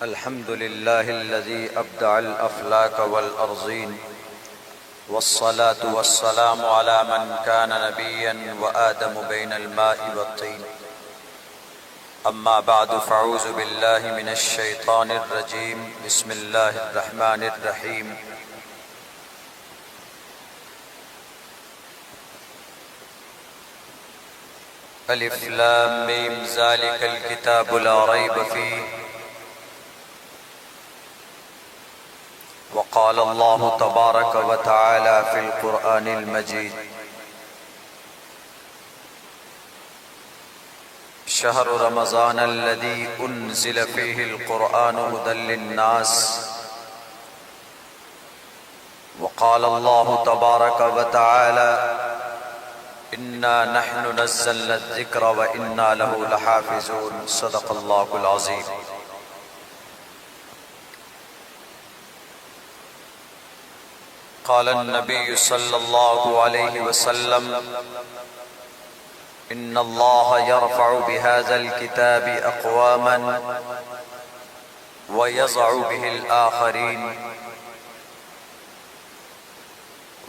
الحمد لله الذي أبدع الأفلاك والأرضين، والصلاة والسلام على من كان نبيا وآدم بين الماء والطين. أما بعد، فأعوذ بالله من الشيطان الرجيم. بسم الله الرحمن الرحيم. ألف لام ميم ذلك الكتاب لا ريب فيه. وقال الله تبارك وتعالى في القرآن المجيد: شهر رمضان الذي أنزل فيه القرآن هدى للناس. وقال الله تبارك وتعالى: إنا نحن نزلنا الذكر وإنا له لحافظون. صدق الله العظيم. قال النبي صلى الله عليه وسلم: إن الله يرفع بهذا الكتاب أقواما ويضع به الآخرين.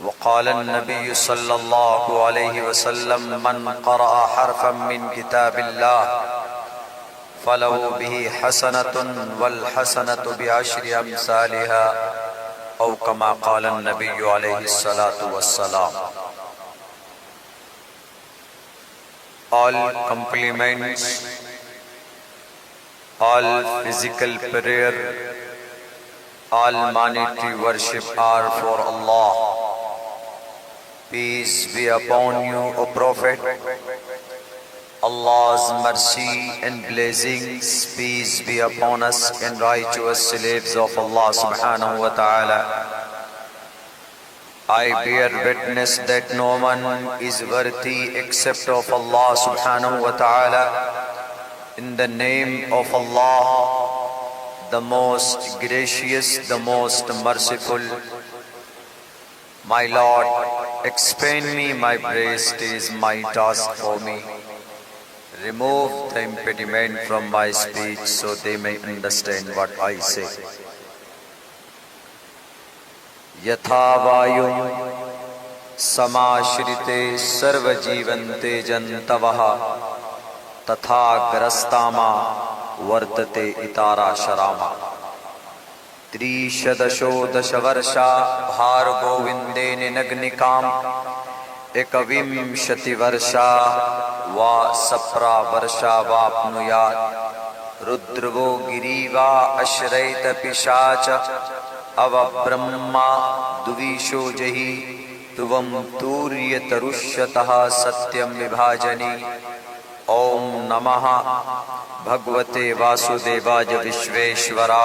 وقال النبي صلى الله عليه وسلم: من قرأ حرفا من كتاب الله فله به حسنة والحسنة بعشر أمثالها، أو كما قال النبي عليه الصلاة والسلام. All compliments, all physical prayer, all monetary worship are for Allah. Peace be upon you, O Prophet. Allah's mercy and blessings, peace be upon us and righteous slaves of Allah subhanahu wa ta'ala. I bear witness that no one is worthy except of Allah subhanahu wa ta'ala. In the name of Allah, the most gracious, the most merciful. My Lord, expand me my breast is my task for me. Remove the impediment from my speech so they may understand what I say. Yatha vayum samashrite sarva jivante jantavaha tatha grastama vartate itara sharama. Trishadasho dashavarsha bhar govinde nagnikam ekavimshati varsha va sapra varsha vapnuyat. Rudravo giriva ashraita pishacha ava brahma duvisho jahi tuvam turya tarushataha satyam vibhajani. Om namaha bhagavate vasudevaya vishveshvara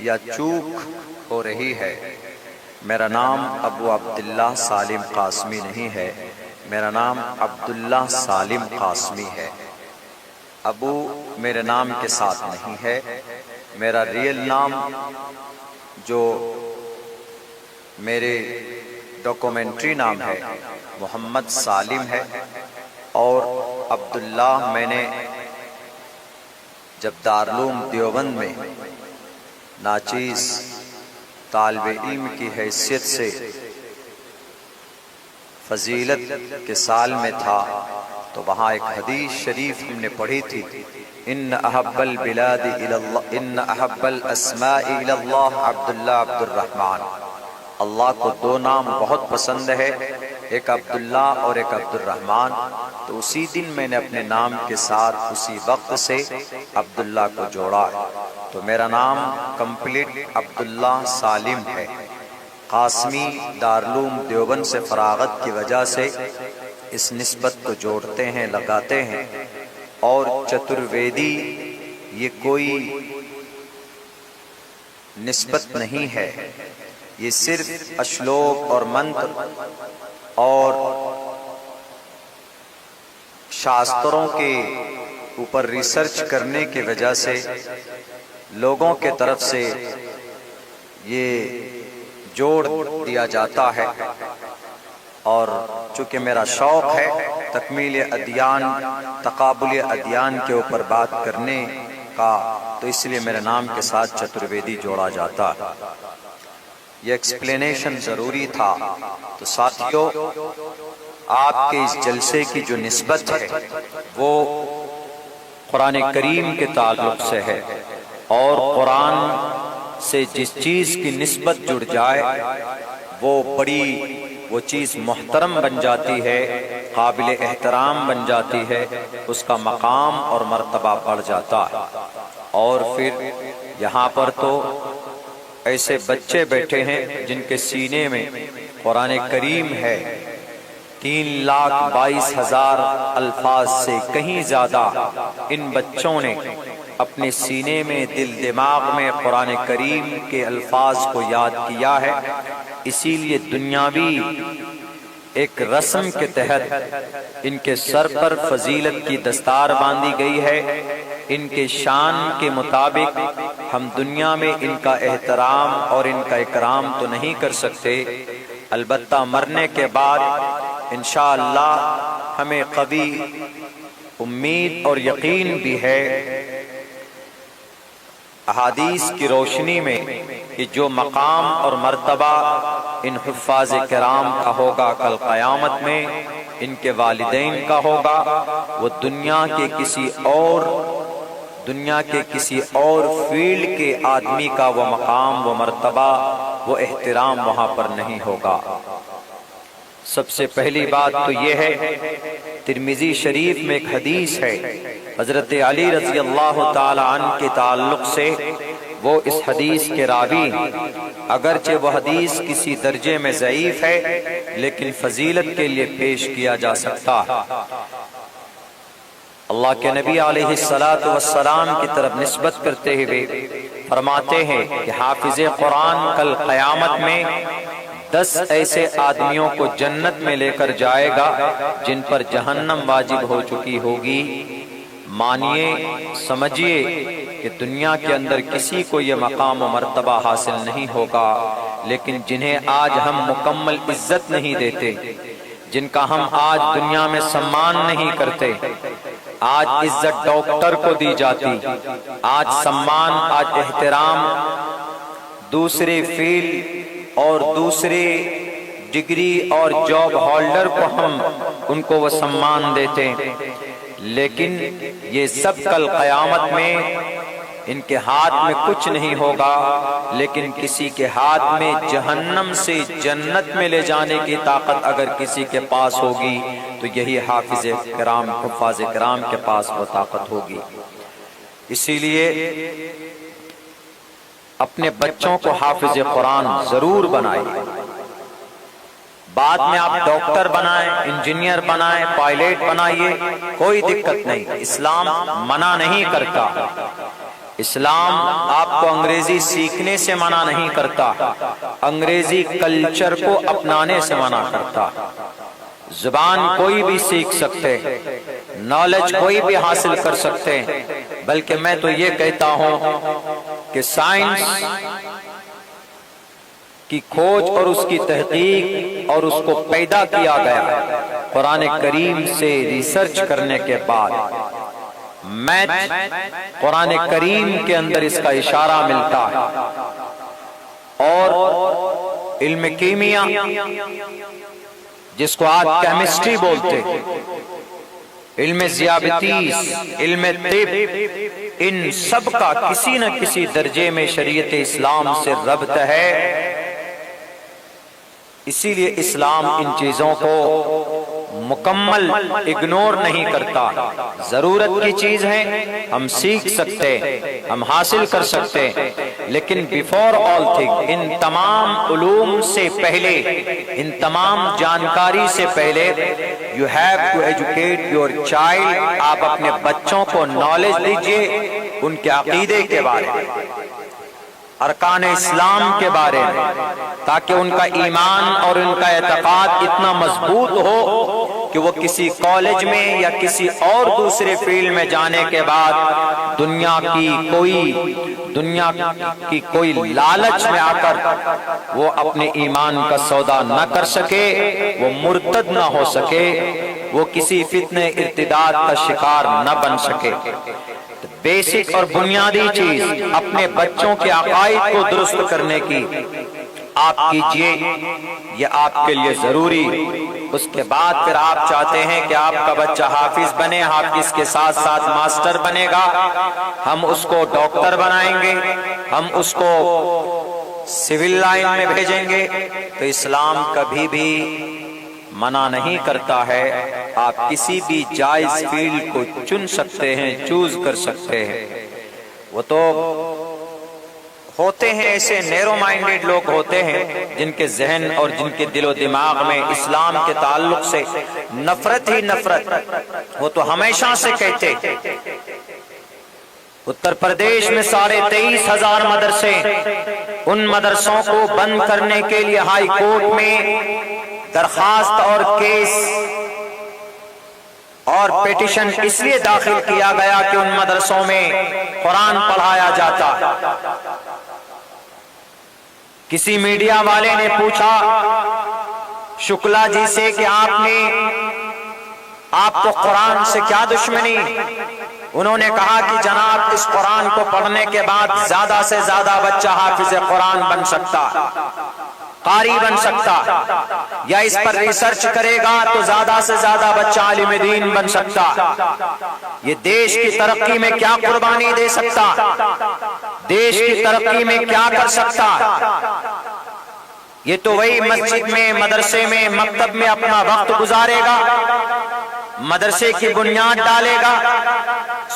یا چوک ہو رہی ہے، میرا نام ابو عبداللہ سالم قاسمی نہیں ہے، میرا نام عبداللہ سالم قاسمی ہے۔ ابو میرے نام کے ساتھ نہیں ہے، میرا ریئل نام جو میرے ڈاکومنٹری نام ہے محمد سالم ہے، اور عبداللہ میں نے جب دارالعلوم دیوبند میں ناچیز طالب علم کی حیثیت سے فضیلت کے سال میں تھا تو وہاں ایک حدیث شریف ہم نے پڑھی تھی، ان احب البلاد الی اللہ، ان احب الاسماء الی اللہ عبداللہ عبد الرحمن۔ اللہ کو دو نام بہت پسند ہے، ایک عبداللہ اور ایک عبد الرحمن، تو اسی دن میں نے اپنے نام کے ساتھ اسی وقت سے عبداللہ کو جوڑا، تو میرا نام کمپلیٹ عبداللہ سالم ہے۔ قاسمی دارالعلوم دیوبند سے فراغت کی وجہ سے اس نسبت کو جوڑتے ہیں، لگاتے ہیں، اور چترویدی یہ کوئی نسبت نہیں ہے، یہ صرف اشلوک اور منتر اور شاستروں کے اوپر ریسرچ کرنے کی وجہ سے لوگوں کے طرف سے یہ جوڑ دیا جاتا ہے، اور چونکہ میرا شوق ہے تکمیل ادیان، تقابل ادیان کے اوپر بات کرنے کا، تو اس لیے میرے نام کے ساتھ چترویدی جوڑا جاتا ہے۔ یہ ایکسپلینیشن ضروری تھا۔ تو ساتھیوں، آپ کے اس جلسے کی جو نسبت ہے وہ قرآن کریم کے تعلق سے ہے، اور قرآن سے جس چیز کی نسبت جڑ جائے وہ چیز محترم بن جاتی ہے، قابل احترام بن جاتی ہے، اس کا مقام اور مرتبہ بڑھ جاتا ہے۔ اور پھر یہاں پر تو ایسے بچے بیٹھے ہیں جن کے سینے میں قرآن کریم ہے، 3,22,000 الفاظ سے کہیں زیادہ ان بچوں نے اپنے سینے میں، دل دماغ میں قرآن کریم کے الفاظ کو یاد کیا ہے۔ اسی لیے دنیاوی ایک رسم کے تحت ان کے سر پر فضیلت کی دستار باندھی گئی ہے۔ ان کے شان کے مطابق ہم دنیا میں ان کا احترام اور ان کا اکرام تو نہیں کر سکتے، البتہ مرنے کے بعد انشاءاللہ ہمیں قوی امید اور یقین بھی ہے احادیث کی روشنی میں کہ جو مقام اور مرتبہ ان حفاظ کرام کا ہوگا کل قیامت میں، ان کے والدین کا ہوگا، وہ دنیا کے کسی اور فیلڈ کے آدمی کا وہ مقام، وہ مرتبہ، وہ احترام وہاں پر نہیں ہوگا۔ سب سے پہلی بات تو یہ ہے، ترمذی شریف میں ایک حدیث ہے حضرت علی رضی اللہ تعالی عنہ کے تعلق سے، وہ اس حدیث کے راوی، اگرچہ وہ حدیث کسی درجے میں ضعیف ہے لیکن فضیلت کے لیے پیش کیا جا سکتا ہے۔ اللہ کے نبی علیہ السلام کی طرف نسبت کرتے ہوئے فرماتے ہیں کہ حافظ قرآن کل قیامت میں 10 ایسے آدمیوں کو جنت میں لے کر جائے گا جن پر جہنم واجب ہو چکی ہوگی۔ مانیے، سمجھیے کہ دنیا کے اندر کسی کو یہ مقام و مرتبہ حاصل نہیں ہوگا، لیکن جنہیں آج ہم مکمل عزت نہیں دیتے، جن کا ہم آج دنیا میں سمان نہیں کرتے، آج عزت ڈاکٹر کو دی جاتی، آج سمان، آج احترام دوسرے فیلڈ اور دوسرے ڈگری اور جاب ہولڈر کو ہم ان کو وہ سمان دیتے، لیکن یہ سب کل قیامت میں ان کے ہاتھ میں کچھ نہیں ہوگا، لیکن کسی کے ہاتھ میں جہنم سے جنت میں لے جانے کی طاقت اگر کسی کے پاس ہوگی تو یہی حفاظ کرام کے پاس وہ طاقت ہوگی۔ اسی لیے اپنے بچوں کو حافظ قرآن ضرور بنائیں، بعد میں آپ ڈاکٹر بنائیں، انجینئر بنائیں، پائلٹ بنائیے، کوئی دقت نہیں، اسلام منع نہیں کرتا، اسلام آپ کو انگریزی سیکھنے سے منع نہیں کرتا، انگریزی کلچر کو اپنانے سے منع کرتا۔ زبان کوئی بھی سیکھ سکتے، نالج کوئی بھی حاصل کر سکتے، بلکہ میں تو یہ کہتا ہوں کہ سائنس کی کھوج اور اس کی تحقیق اور اس کو پیدا کیا گیا قرآن کریم سے ریسرچ کرنے کے بعد۔ میتھ قرآن کریم کے اندر اس کا اشارہ ملتا ہے، اور علم کیمیا جس کو آج کیمسٹری بولتے، علم ذیابطیس، علم طب، ان سب کا کسی نہ کسی درجے میں شریعت اسلام سے ربط ہے۔ اسی لیے اسلام ان چیزوں کو مکمل اگنور نہیں کرتا۔ ضرورت کی چیز ہے، ہم سیکھ سکتے، ہم حاصل کر سکتے، لیکن بیفور آل تھنگ، ان تمام علوم سے پہلے، ان تمام جانکاری سے پہلے، you have to educate your child. آپ اپنے بچوں کو نالج دیجئے ان کے عقیدے کے بارے میں، ارکان اسلام کے بارے میں، تاکہ ان کا ایمان اور ان کا اعتقاد اتنا مضبوط ہو کہ وہ کسی کالج میں یا کسی اور دوسرے فیلڈ میں جانے کے بعد دنیا کی کوئی لالچ میں آ کر وہ اپنے ایمان کا سودا نہ کر سکے، وہ مرتد نہ ہو سکے، وہ کسی فتنہ ارتداد کا شکار نہ بن سکے۔ بیسک اور بنیادی چیز اپنے بچوں کے عقائد کو درست کرنے کی آپ کیجئے، یہ آپ کے لیے ضروری۔ اس کے بعد پھر آپ چاہتے ہیں کہ آپ کا بچہ حافظ بنے، حافظ کے ساتھ ساتھ ماسٹر بنے گا، ہم اس کو ڈاکٹر بنائیں گے، ہم اس کو سول لائن میں بھیجیں گے، تو اسلام کبھی بھی منع نہیں کرتا ہے۔ آپ کسی بھی جائز فیلڈ کو چن سکتے ہیں، چوز کر سکتے ہیں۔ وہ تو ہوتے ہیں ایسے نیرو مائنڈیڈ لوگ ہوتے ہیں جن کے ذہن اور جن کے دل و دماغ میں اسلام کے تعلق سے نفرت ہی نفرت، وہ تو ہمیشہ سے کہتے۔ اتر پردیش میں 23,500 مدرسے، ان مدرسوں کو بند کرنے کے لیے ہائی کورٹ میں درخواست اور کیس اور پیٹیشن اس لیے داخل کیا گیا کہ ان مدرسوں میں قرآن پڑھایا جاتا۔ کسی میڈیا والے نے پوچھا شکلا جی سے کہ آپ کو قرآن سے کیا دشمنی؟ انہوں نے کہا کہ جناب اس قرآن کو پڑھنے کے بعد زیادہ سے زیادہ بچہ حافظ قرآن بن سکتا، قاری بن سکتا، یا اس پر ریسرچ کرے گا تو زیادہ سے زیادہ بچہ عالم دین بن سکتا، یہ دیش کی ترقی میں کیا قربانی دے سکتا، دیش کی ترقی میں کیا کر سکتا۔ یہ تو وہی مسجد میں، مدرسے میں، مکتب میں اپنا وقت گزارے گا، مدرسے کی بنیاد ڈالے گا،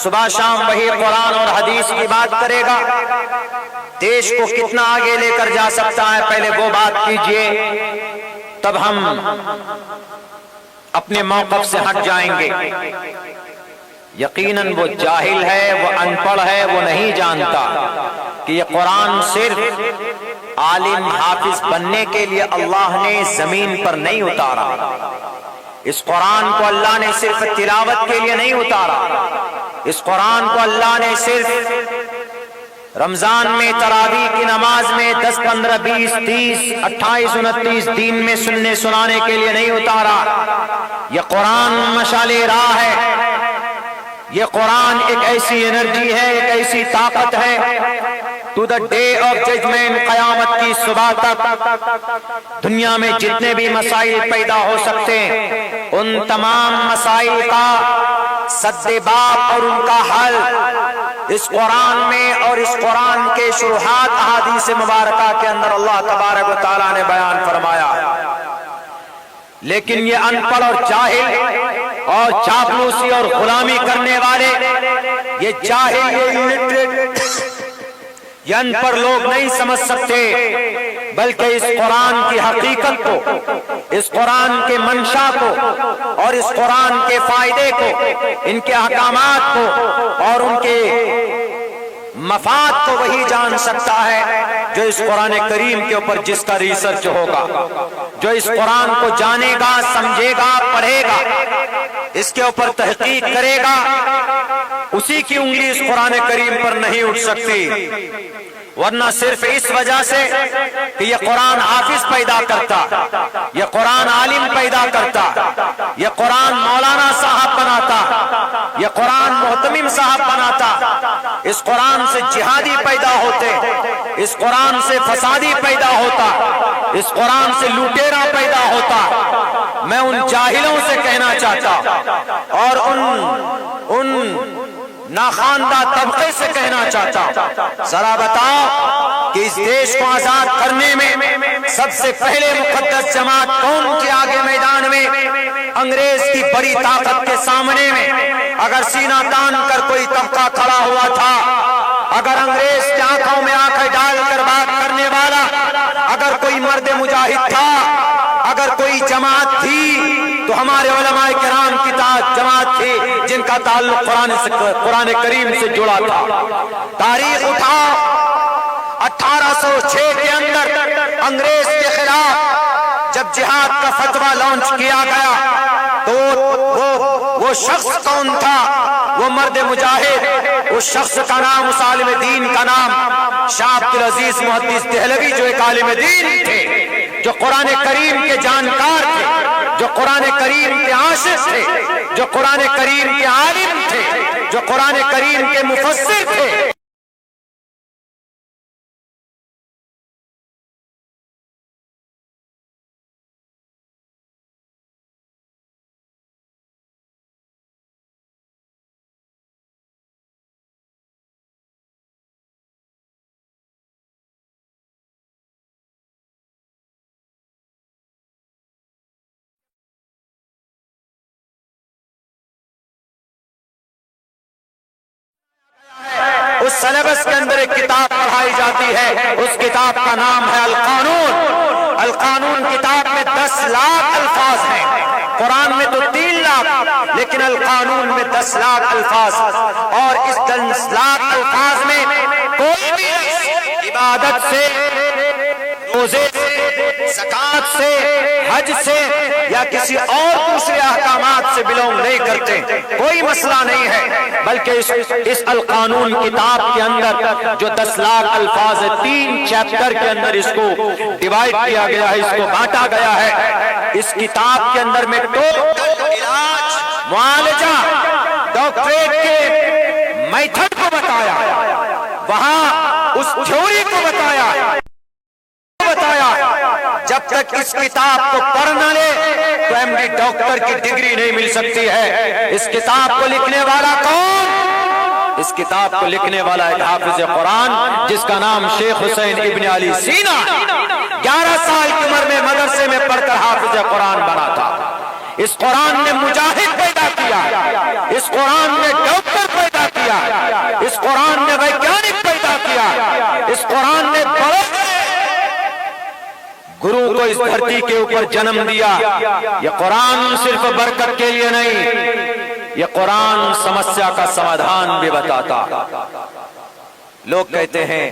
صبح شام وہی قرآن اور حدیث کی بات کرے گا۔ دیش کو کتنا آگے لے کر جا سکتا ہے، پہلے وہ بات کیجئے، تب ہم اپنے موقف سے ہٹ جائیں گے۔ یقیناً وہ جاہل ہے، وہ ان پڑھ ہے، وہ نہیں جانتا کہ یہ قرآن صرف عالم حافظ بننے کے لیے اللہ نے زمین پر نہیں اتارا، اس قرآن کو اللہ نے صرف تلاوت کے لیے نہیں اتارا، اس قرآن کو اللہ نے صرف رمضان میں تراویح کی نماز میں 10 15 20 30 28 29 دین میں سننے سنانے کے لیے نہیں اتارا۔ یہ قرآن مشعل راہ ہے، یہ قرآن ایک ایسی انرجی ہے، ایک ایسی طاقت ہے، to the day of judgment, قیامت کی صبح تک دنیا میں جتنے بھی مسائل پیدا ہو سکتے ہیں، ان تمام مسائل کا سد باب اور ان کا حل اس قرآن میں اور اس قرآن کے شروحات احادیث مبارکہ کے اندر اللہ تبارک و تعالیٰ نے بیان فرمایا۔ لیکن یہ ان پڑھ اور جاہل اور چاپلوسی اور غلامی کرنے والے، یہ جاہل، یہ الٹریٹ، یہ ان پڑھ لوگ نہیں سمجھ سکتے، بلکہ اس قرآن کی حقیقت کو، اس قرآن کے منشا کو اور اس قرآن کے فائدے کو، ان کے احکامات کو اور ان کے مفاد تو وہی جان سکتا ہے جو اس قرآن کریم کے اوپر جس کا ریسرچ ہوگا، جو اس قرآن کو جانے گا، سمجھے گا، پڑھے گا، اس کے اوپر تحقیق کرے گا، اسی کی انگلی اس قرآن کریم پر نہیں اٹھ سکتی۔ ورنہ صرف اس وجہ سے کہ یہ قرآن حافظ پیدا کرتا، یہ قرآن عالم پیدا کرتا، یہ قرآن مولانا صاحب بناتا، یہ قرآن محتمم صاحب بناتا، اس قرآن سے جہادی پیدا ہوتے، اس قرآن سے فسادی پیدا ہوتا، اس قرآن سے لوٹیرا پیدا ہوتا۔ میں ان جاہلوں سے کہنا چاہتا اور ان ناخواندہ طبقے سے کہنا چاہتا، ذرا بتاؤ کہ اس دیش کو آزاد کرنے میں سب سے پہلے مقدس جماعت کون کے آگے میدان میں انگریز کی بڑی طاقت کے سامنے میں اگر سینہ تان کر کوئی طبقہ کھڑا ہوا تھا، اگر انگریز کی آنکھوں میں آنکھیں ڈال کر بات کرنے والا اگر کوئی مرد مجاہد تھا، اگر کوئی جماعت تھی تو ہمارے علماء کرام کی جماعت تھی جن کا تعلق قرآن کریم سے جڑا تھا۔ تاریخ اٹھاؤ، 1806 کے اندر انگریز کے خلاف جب جہاد کا فتویٰ لانچ کیا گیا تو وہ شخص کون تھا؟ وہ مرد مجاہد، اس شخص کا نام، اس عالم دین کا نام شاہ عبدالعزیز محدث دہلوی، جو ایک عالم دین تھے، جو قرآن کریم کے جانکار تھے، جو قرآن کریم کے عاشق تھے، جو قرآن کریم کے عالم تھے، جو قرآن کریم کے مفسر تھے۔ اس سلیبس کے اندر ایک کتاب پڑھائی جاتی ہے، اس کتاب کا نام ہے القانون۔ القانون کتاب میں 10 لاکھ الفاظ ہیں، قرآن میں تو 3 لاکھ، لیکن القانون میں 10 لاکھ الفاظ، اور اس 10 لاکھ الفاظ میں کوئی بھی عبادت سے، روزے سے، زکات سے، حج سے یا کسی اور دوسرے احکامات سے بلونگ نہیں کرتے، کوئی مسئلہ نہیں ہے، بلکہ اس القانون کتاب کے اندر جو 10 لاکھ الفاظ ہے، 3 چیپٹر کے اندر اس کو ڈیوائیڈ کیا گیا ہے، اس کو بانٹا گیا ہے۔ اس کتاب کے اندر میں ٹوٹل علاج، معالجہ، ڈاکٹریٹ کے میتھڈ کو بتایا، وہاں اس تھیوری کو بتایا۔ جب تک اس کتاب کو پڑھ نہ لے تو ایم ڈی ڈاکٹر کی ڈگری نہیں مل سکتی ہے۔ اس کتاب کو لکھنے والا کون؟ اس کتاب کو لکھنے والا ایک حافظ قرآن جس کا نام شیخ حسین ابن علی سینا، 11 سال کی عمر میں مدرسے میں پڑھ کر حافظ قرآن بنا تھا۔ اس قرآن نے مجاہد پیدا کیا، اس قرآن نے ڈاکٹر پیدا کیا، اس قرآن نے ویگیانک پیدا کیا، اس قرآن نے بڑے گرو کو اس دھرتی کے اوپر جنم دیا۔ یہ قرآن صرف برکت کے لیے نہیں، یہ قرآن سمسیا کا سمادھان بھی بتاتا۔ لوگ کہتے ہیں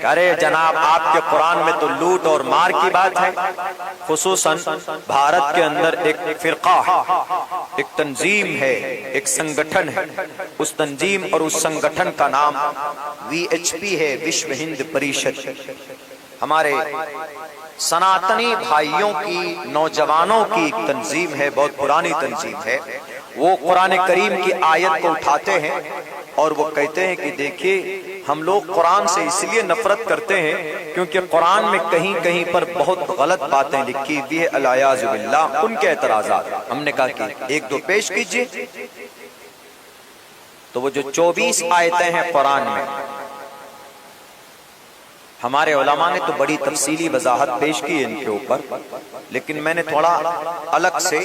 کہ ارے جناب آپ کے قرآن میں تو لوٹ اور مار کی بات ہے۔ خصوصاً بھارت کے اندر ایک فرقہ ہے، ایک تنظیم ہے، ایک سنگٹھن ہے، اس تنظیم اور اس سنگٹھن کا نام VHP ہے، وشو ہند پریشد۔ ہمارے سناتنی بھائیوں کی، نوجوانوں کی ایک تنظیم ہے، بہت پرانی تنظیم ہے۔ وہ قرآن کریم کی آیت کو اٹھاتے ہیں اور وہ کہتے ہیں کہ دیکھیے ہم لوگ قرآن سے اس لیے نفرت کرتے ہیں کیونکہ قرآن میں کہیں کہیں پر بہت غلط باتیں لکھی ہوئی ہے، العیاذ باللہ۔ ان کے اعتراضات ہم نے کہا کہ 1-2 پیش کیجئے۔ تو وہ جو 24 آیتیں ہیں قرآن میں، ہمارے علماء نے تو بڑی تفصیلی وضاحت پیش کی ہے ان کے اوپر، لیکن میں نے تھوڑا الگ سے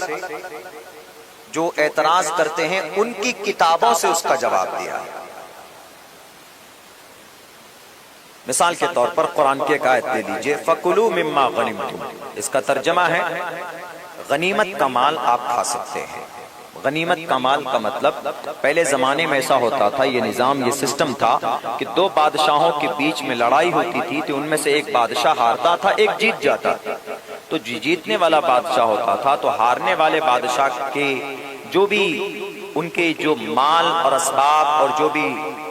جو اعتراض کرتے ہیں ان کی کتابوں سے اس کا جواب دیا ہے۔ مثال کے طور پر قرآن کی ایک آیت دے لیجئے، فَكُلُوا مِمَّا غَنِمْتُمْ، اس کا ترجمہ ہے غنیمت کا مال آپ کھا سکتے ہیں۔ غنیمت کا مال کا مطلب پہلے زمانے میں ایسا ہوتا تھا، یہ نظام، یہ سسٹم تھا کہ دو بادشاہوں کے بیچ میں لڑائی ہوتی تھی تو ان میں سے ایک بادشاہ ہارتا تھا، ایک جیت جاتا تھا۔ تو جیتنے والا بادشاہ ہوتا تھا تو ہارنے والے بادشاہ کے جو بھی ان کے جو مال اور اسباب اور جو بھی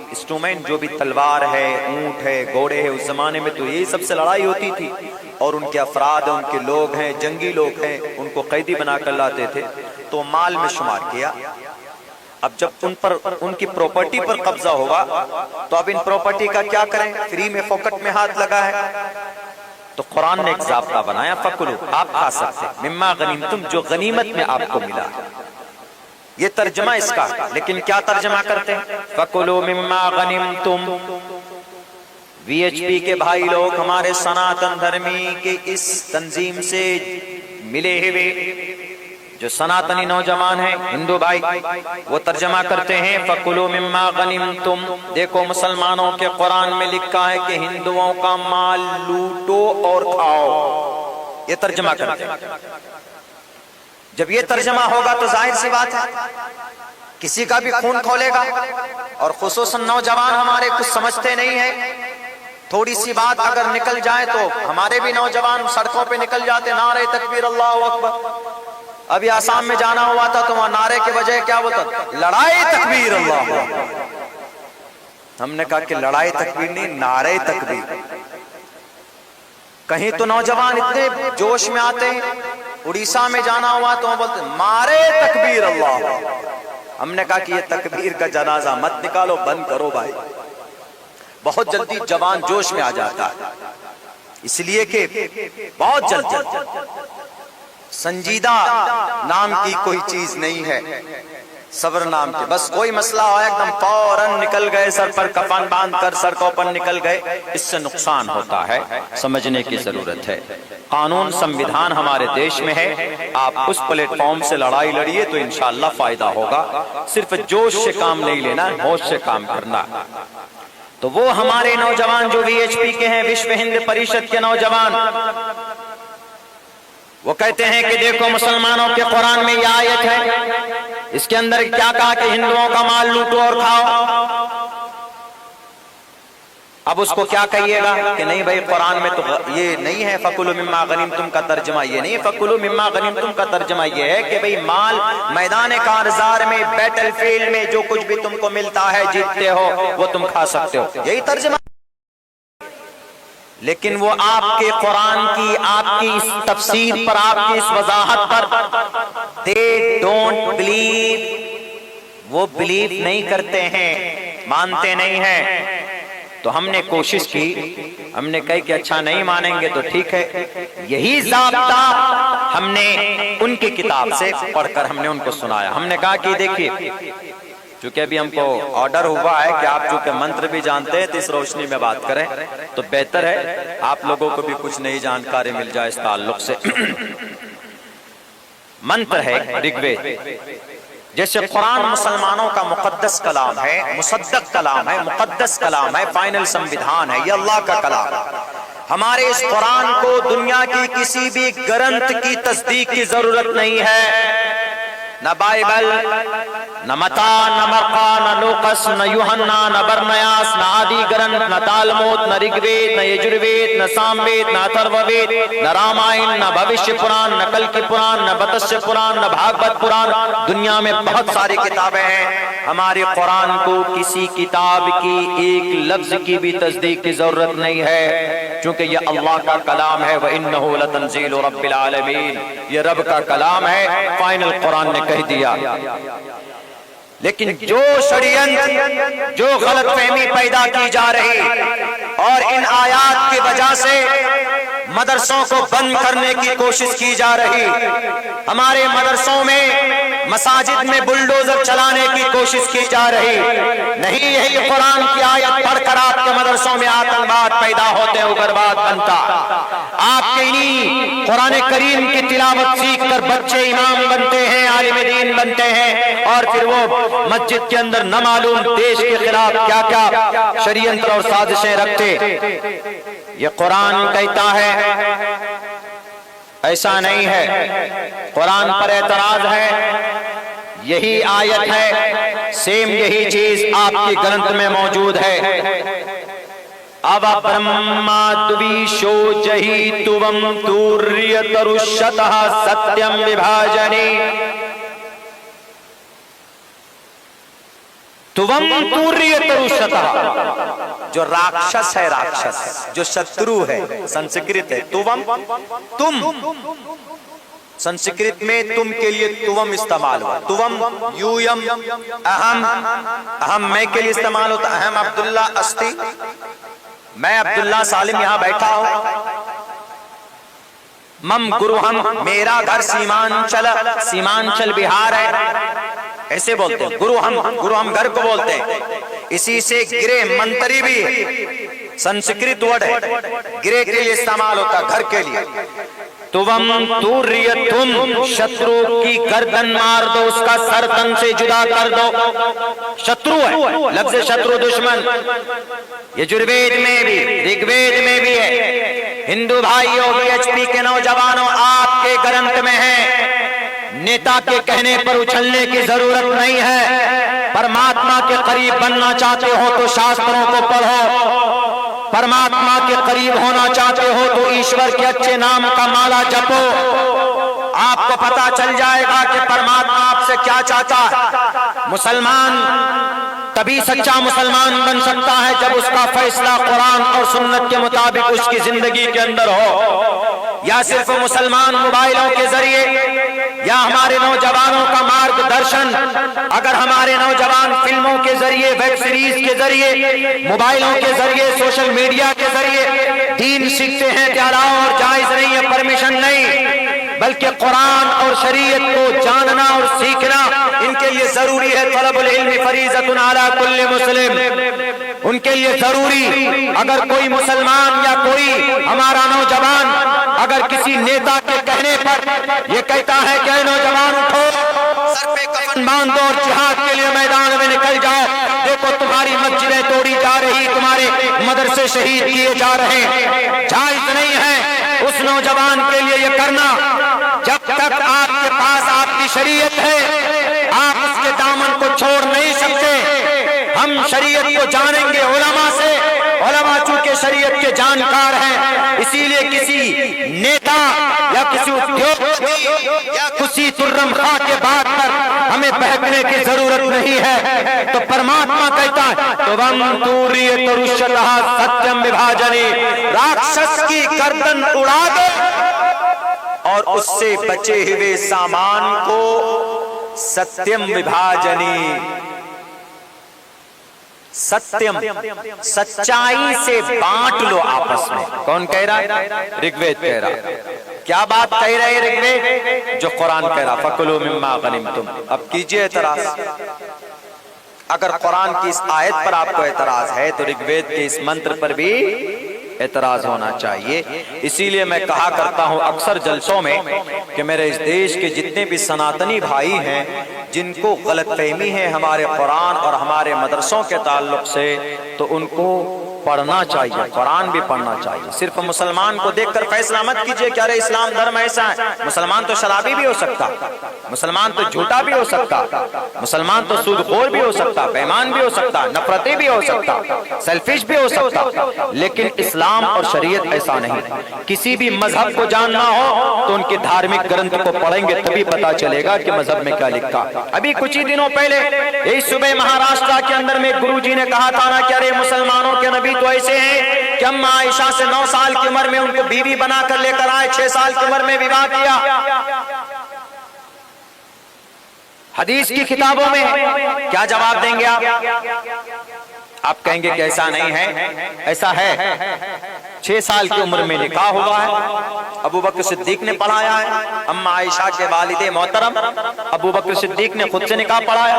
انسٹرومنٹ، جو بھی تلوار ہے، اونٹ ہے، گھوڑے ہے، اس زمانے میں تو یہی سب سے لڑائی ہوتی تھی، اور ان کے افراد، ان کے لوگ ہیں، جنگی لوگ ہیں، ان کو قیدی بنا کر لاتے تھے تو مال میں شمار کیا۔ اب جب ان کی پراپرٹی پر قبضہ ہوگا تو اب ان پراپرٹی کا کیا کریں؟ فری میں فوکٹ میں ہاتھ لگا ہے تو قرآن نے ایک ضابطہ بنایا، فکلوا، آپ کھا سکتے، مما غنیمتم، جو غنیمت میں آپ کو ملا۔ یہ ترجمہ اس کا، لیکن کیا ترجمہ کرتے ہیں؟ فکلوا مما غنیمتم۔ وی ایچ پی کے بھائی لوگ، ہمارے سناتن دھرمی کے اس تنظیم سے ملے ہوئے جو سناتنی نوجوان ہیں، ہندو بھائی، وہ ترجمہ کرتے ہیں فَكُلُوا مِمَّا غَنِمْتُمْ۔ دیکھو مسلمانوں کے قرآن میں لکھا ہے کہ ہندوؤں کا مال لوٹو اور کھاؤ، یہ ترجمہ کرتے ہیں۔ جب یہ ترجمہ ہوگا تو ظاہر سی بات ہے کسی کا بھی خون کھولے گا، اور خصوصاً نوجوان ہمارے کچھ سمجھتے نہیں ہیں۔ تھوڑی سی بات اگر نکل جائے تو ہمارے بھی نوجوان سڑکوں پہ نکل جاتے، نعرہ تکبیر، اللہ اکبر۔ ابھی آسام میں جانا ہوا تھا تو وہاں نعرے کے بجائے کیا ہوتا؟ لڑائی تکبیر، اللہ اکبر۔ ہم نے کہا کہ لڑائی تکبیر نہیں، نعرے تکبیر۔ کہیں تو نوجوان اتنے جوش میں آتے ہیں، اڑیسہ میں جانا ہوا تو وہ بولتے مارے تکبیر، اللہ۔ ہم نے کہا کہ یہ تکبیر کا جنازہ مت نکالو، بند کرو بھائی۔ بہت جلدی جوان جوش میں آ جاتا ہے، اس لیے کہ بہت جلدی سنجیدہ نام کی کوئی چیز نہیں ہے، صبر نام کی، بس کوئی مسئلہ ہو ایک دم فوراً نکل گئے، سر پر کفن باندھ کر سڑکوں پر نکل گئے، اس سے نقصان ہوتا ہے، سمجھنے کی ضرورت ہے۔ قانون سمویدھان ہمارے دیش میں ہے، آپ اس پلیٹ فارم سے لڑائی لڑیے تو انشاءاللہ فائدہ ہوگا۔ صرف جوش سے کام نہیں لینا، ہوش سے کام کرنا۔ تو وہ ہمارے نوجوان جو وی ایچ پی کے ہیں، وشو ہند پریشد کے نوجوان، وہ کہتے ہیں کہ دیکھو مسلمانوں کے قرآن میں یہ آیت ہے، اس کے اندر کیا کہا کہ ہندوؤں کا مال لوٹو اور کھاؤ۔ اب اس کو کیا کہیے گا کہ نہیں بھائی قرآن میں تو یہ نہیں ہے فَكُلُوا مِمَّا غَنِمْتُمْ کا ترجمہ یہ نہیں ہے، فَكُلُوا مِمَّا غَنِمْتُمْ کا ترجمہ یہ ہے کہ بھائی مال میدان کارزار میں، بیٹل فیلڈ میں جو کچھ بھی تم کو ملتا ہے، جیتتے ہو، وہ تم کھا سکتے ہو، یہی ترجمہ۔ لیکن وہ آپ کے قرآن کی، آپ کی اس تفسیر پر، آپ کی اس وضاحت پر they don't believe، وہ بلیو نہیں کرتے ہیں، مانتے نہیں ہیں۔ تو ہم نے کوشش کی، ہم نے کہا کہ اچھا نہیں مانیں گے تو ٹھیک ہے، یہی ضابطہ ہم نے ان کی کتاب سے پڑھ کر ہم نے ان کو سنایا۔ ہم نے کہا کہ دیکھیے، چونکہ ابھی ہم کو آرڈر ہوا ہے کہ آپ چونکہ منتر بھی جانتے ہیں تو اس روشنی میں بات کریں تو بہتر ہے، آپ لوگوں کو بھی کچھ نئی جانکاری مل جائے اس تعلق سے۔ منتر ہے رگ وید، جیسے قرآن مسلمانوں کا مقدس کلام ہے، مصدق کلام ہے، مقدس کلام ہے، فائنل سمویدھان ہے، یہ اللہ کا کلام ہے۔ ہمارے اس قرآن کو دنیا کی کسی بھی گرنتھ کی تصدیق کی ضرورت نہیں ہے، نہ بائبل، نہ متا، نہ مرقا، نہ لوقس، نہ یوحنا، نہ برنیاس، نہ آدی گرنتھ، نہ تالمود، نہ رگ وید، نہ یجروید، نہ سام وید، نہ اتھرو وید، نہ رامائن، نہ بھوشیہ پران، نہ کلکی پران، نہ متسیہ پران، نہ بھاگوت پران۔ دنیا میں بہت ساری کتابیں ہیں، ہمارے قرآن کو کسی کتاب کی ایک لفظ کی بھی تصدیق کی ضرورت نہیں ہے، چونکہ یہ اللہ کا کلام ہے، وَإِنَّهُ لَتَنزِيلُ رَبِّ الْعَالَمِينَ، یہ رب کا کلام ہے، فائنل قرآن نے کہہ دیا۔ لیکن جو شریعت، جو غلط فہمی پیدا کی جا رہی اور ان آیات کی وجہ سے مدرسوں کو بند کرنے کی کوشش کی جا رہی، ہمارے مدرسوں میں، مساجد میں بلڈوزر چلانے کی کوشش کی جا رہی، نہیں یہی قرآن کی آیت پڑھ کر آپ کے مدرسوں میں آتنکواد پیدا ہوتے، اگرباد بنتا۔ آپ کے انہی قرآن کریم کی تلاوت سیکھ کر بچے امام بنتے ہیں، عالم دین بنتے ہیں، اور پھر وہ مسجد کے اندر نہ معلوم دیش کے خلاف کیا کیا شریعت اور سازشیں رکھتے۔ یہ قرآن کہتا ہے ایسا نہیں ہے، قرآن پر اعتراض ہے، یہی آیت ہے، سیم یہی چیز آپ کی گرنتھ میں موجود ہے۔ اب برہما دویشو جہی توم توریترشتہ ستیم وبھاجنی، توم توریترشتہ، جو راکشس ہے، راکشس جو شترو ہے، سنسکرت ہے توم، تم، سنسکرت میں تم کے لیے توم استعمال ہوا، توم یویم، اہم، اہم میں کے لیے استعمال ہوتا، اہم عبداللہ استی، میں عبداللہ سالم یہاں بیٹھا ہوں، مم گروہم، میرا گھر سیمانچل، سیمانچل بہار ہے، ایسے بولتے ہیں گروہم، گروہم گھر کو بولتے ہیں، اسی سے گرے منتری بھی سنسکرت ورڈ ہے، گرے کے لیے استعمال ہوتا گھر کے لیے۔ توم توریتم، شترو کی گردن مار دو، اس کا سر تن سے جدا کر دو، شترو ہے، لفظ شترو دشمن، یجروید میں بھی رگوید میں بھی ہے۔ ہندو بھائیوں، بی ایچ پی کے نوجوانوں، آپ کے گرنتھ میں ہے، نیتا کے کہنے پر اچھلنے کی ضرورت نہیں ہے، پرماتما کے قریب بننا چاہتے ہو تو شاستروں کو پڑھو، پرماتما کے قریب ہونا چاہتے ہو تو ایشور کے اچھے نام کا مالا جپو، آپ کو پتا چل جائے گا کہ پرماتما آپ سے کیا چاہتا ہے۔ مسلمان تبھی سچا مسلمان بن سکتا ہے جب اس کا فیصلہ قرآن اور سنت کے مطابق اس کی زندگی کے اندر ہو، یا صرف مسلمان موبائلوں کے ذریعے یا ہمارے نوجوانوں کا مارگ درشن، اگر ہمارے نوجوان فلموں کے ذریعے، ویب سیریز کے ذریعے، موبائلوں کے ذریعے، سوشل میڈیا کے ذریعے دین سیکھتے ہیں، کیا الاؤ اور جائز نہیں ہے، پرمیشن نہیں، بلکہ قرآن اور شریعت کو جاننا اور سیکھنا ان کے لیے ضروری ہے۔ طلب العلم فریضۃ علی کل مسلم، ان کے لیے ضروری، اگر کوئی مسلمان یا کوئی ہمارا نوجوان اگر کسی نیتا کے کہنے پر یہ کہتا ہے کہ اے نوجوان اٹھو، سر پہ کفن باندھ دو اور جہاد کے لیے میدان میں نکل جاؤ، دیکھو تمہاری مسجدیں توڑی جا رہی، تمہارے مدرسے شہید کیے جا رہے، جائز نہیں ہے اس نوجوان کے لیے یہ کرنا۔ جب تک آپ کے پاس آپ کی شریعت ہے، آپ اس کے دامن کو چھوڑ نہیں سکتے۔ ہم شریعت کو جانیں گے علماء سے، علماء چونکہ شریعت کے جانکار ہیں، اسی لیے کسی نیتا یا کسی ادیوگپتی یا کسی ترم خواہ کے بات پر ہمیں بہکنے کی ضرورت نہیں ہے۔ تو پرماتما کہتا ہے توم توریترشتہ ستیم وبھاجنی، راکشس کی گردن اڑا دو اور اس سے بچے ہوئے سامان کو ستیم وبھاجنی، ستیم سچائی سے بانٹ لو آپس میں۔ کون کہہ رہا ہے؟ رگوید کہہ رہا۔ کیا بات کہہ رہے ہیں رگوید؟ جو قرآن کہہ رہا فَكُلُوا مِمَّا غَنِمْتُمْ۔ اب کیجئے اعتراض، اگر قرآن کی اس آیت پر آپ کو اعتراض ہے تو رگوید کے اس منتر پر بھی اعتراض ہونا چاہیے۔ اسی لیے میں کہا کرتا ہوں اکثر جلسوں میں کہ میرے اس دیش کے جتنے بھی سناتنی بھائی ہیں جن کو غلط فہمی ہے ہمارے قرآن اور ہمارے مدرسوں کے تعلق سے، تو ان کو پڑھنا چاہیے، قرآن بھی پڑھنا چاہیے۔ صرف مسلمان کو دیکھ کر فیصلہ مت کیجئے کہ ارے اسلام دھرم ایسا ہے۔ مسلمان تو شرابی بھی ہو سکتا، مسلمان تو جھوٹا بھی ہو سکتا، مسلمان تو سود خور بھی ہو سکتا، بےمان بھی ہو سکتا، نفرتی بھی ہو سکتا، سیلفش بھی ہو سکتا، لیکن اسلام اور شریعت ایسا نہیں۔ کسی بھی مذہب کو جاننا ہو تو ان کے دھارمک گرنتھ کو پڑھیں گے تبھی پتا چلے گا کہ مذہب میں کیا لکھا۔ ابھی کچھ ہی دنوں پہلے یہی صبح مہاراشٹر کے اندر میں گرو جی نے کہا تھا نا کہ ارے مسلمانوں کے نبی تو ایسے ہیں کہ اما عائشہ سے 9 سال کی عمر میں ان کو بیوی بنا کر لے کر آئے، 6 سال کی عمر میں وواہ کیا۔ حدیث کی کتابوں میں کیا جواب دیں گے آپ کہیں گے کہ ایسا نہیں ہے، ایسا ہے۔ 6 سال کی عمر میں نکاح ہوا ہے، ابو بکر صدیق نے پڑھایا ہے، اما عائشہ کے والد محترم ابو بکر صدیق نے خود سے نکاح پڑھایا،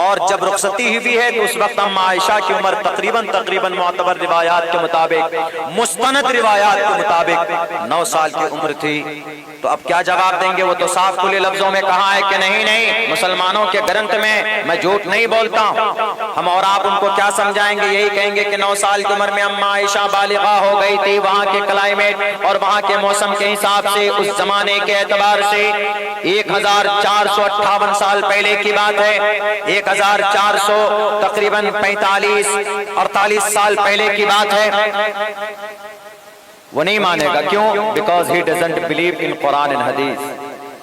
اور جب رخصتی ہوئی ہے تو اس وقت اما عائشہ کی عمر تقریباً معتبر روایات کے مطابق، مستند روایات کے مطابق 9 سال کی عمر تھی۔ تو اب کیا جواب دیں گے؟ وہ تو صاف کھلے لفظوں میں کہا ہے کہ نہیں مسلمانوں کے گرنتھ میں میں جھوٹ نہیں بولتا ہوں، ہم اور آپ ان کو کیا سمجھائیں گے؟ یہی کہیں گے کہ 9 سال کی عمر میں اما عائشہ بالغہ ہو گئی تھی. وہاں کے کلائمیٹ اور وہاں کے موسم کے حساب سے اس زمانے کے اعتبار سے 1458 سال پہلے کی بات ہے. 1400 تقریباً 45-48 سال پہلے کی بات ہے. وہ نہیں مانے گا. کیوں؟ Because he doesn't believe in Quran and حدیث.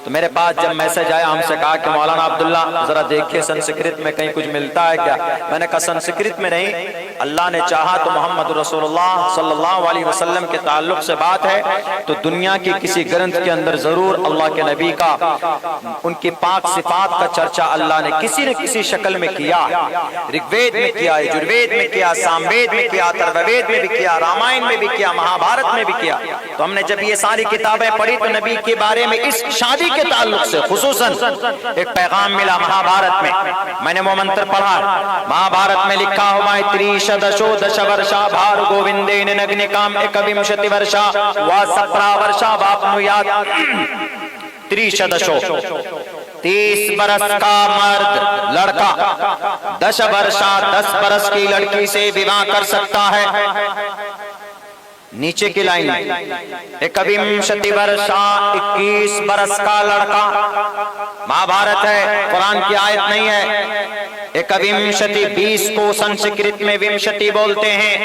تو میرے پاس جب میسج آیا, ہم سے کہا کہ مولانا عبداللہ ذرا دیکھیے سنسکرت میں کہیں کچھ ملتا ہے کیا. میں نے کہا سنسکرت میں نہیں, اللہ نے چاہا تو محمد رسول اللہ صلی اللہ علیہ وسلم کے تعلق سے بات ہے تو دنیا کی کسی گرنتھ کے اندر ضرور اللہ کے نبی کا, ان کی پاک صفات کا چرچا اللہ نے کسی نہ کسی شکل میں کیا. رگ وید میں کیا, یجروید میں کیا, ساموید میں کیا, اتھروید میں بھی کیا, رامائن میں بھی کیا, مہا بھارت میں بھی کیا. تو ہم نے جب یہ ساری کتابیں پڑھی تو نبی کے بارے میں اس شادی کے تعلق سے خصوصاً ایک پیغام ملا مہا بھارت میں. میں نے وہ منتر پڑھا. مہا بھارت میں لکھا ہوا ہے 30 دش ورشا بھار گووندین نگنکام 21 ورشا وا 17 ورشا واپنویات 30 برس کا مرد لڑکا 10 ورشا 10 برس کی لڑکی سے وواہ کر سکتا ہے. نیچے کی لائن 21 ورشا 21 برس کا لڑکا. مہا بھارت ہے, قرآن کی آیت نہیں ہے. 21 20 کو سنسکرت میں ومشتی بولتے ہیں.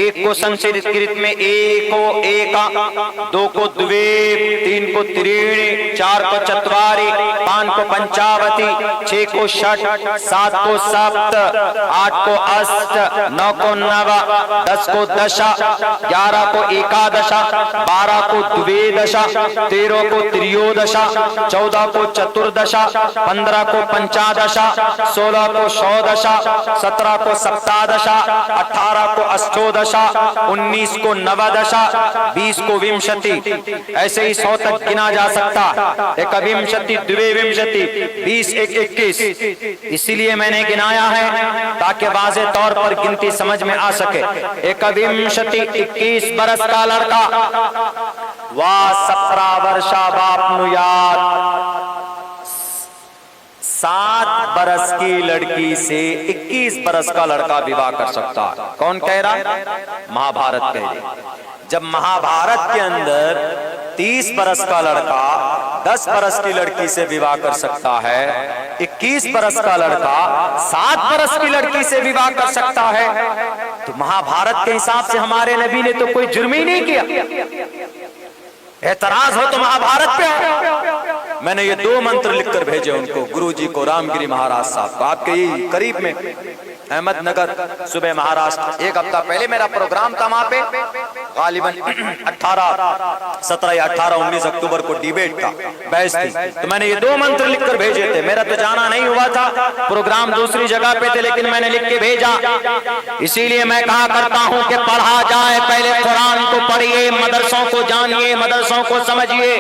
1 کو سنسکرت میں 1 کو ایکا, 2 کو دویپ, 3 کو ترینی, 4 کو چتواری, 5 کو پنچاوتی, 6 کو شٹ, 7 کو سپت, 8 کو اشٹ, 9 کو نو, 10 کو دشا, 11 کو ایکادشا, 12 کو دویدشا, 13 کو تریودشا, 14 کو چتردشا, 15 کو پنچادشا, 16 کو شودشا, 17 کو سپتادشا, 18 کو اشٹودشا, 19 کو نودشا, 20 کو ومشتی. ایسے ہی 100 تک گنا جا سکتا. 21 دویومشتی 20 21. اسی لیے میں نے گنایا ہے تاکہ واضح طور پر گنتی سمجھ میں آ سکے. 21 برس کا لڑکا وا 17 ورشا باپنویات 7 برس کی لڑکی سے 21 برس کا لڑکا وواہ کر سکتا ہے. کون کہہ رہا؟ مہا بھارت کہہ رہی. جب مہا بھارت کے اندر 30 برس کا لڑکا 10 برس کی لڑکی سے وواہ کر سکتا ہے, 21 برس کا لڑکا 7 برس کی لڑکی سے وواہ کر سکتا ہے, تو مہا بھارت کے حساب سے ہمارے نبی نے تو کوئی جرم ہی نہیں کیا. اعتراض ہو تو مہا بھارت پہ. میں نے یہ 2 منتر لکھ کر بھیجے ان کو, گرو جی کو, رام گری مہاراج صاحب کو, آپ کے ہی قریب میں احمد نگر صوبہ مہاراشٹر. 1 ہفتہ پہلے میرا پروگرام تھا وہاں پہ, غالباً 17 یا 18 19 اکتوبر کو ڈیبیٹ کا بحث تھی. تو میں نے یہ 2 منتر لکھ کر بھیجے تھے. میرا تو جانا نہیں ہوا تھا, پروگرام دوسری جگہ پہ تھے, لیکن میں نے لکھ کے بھیجا. اسی لیے میں کہا کرتا ہوں کہ پڑھا جائے, پہلے قرآن کو پڑھیے, مدرسوں کو جانیے, مدرسوں کو سمجھیے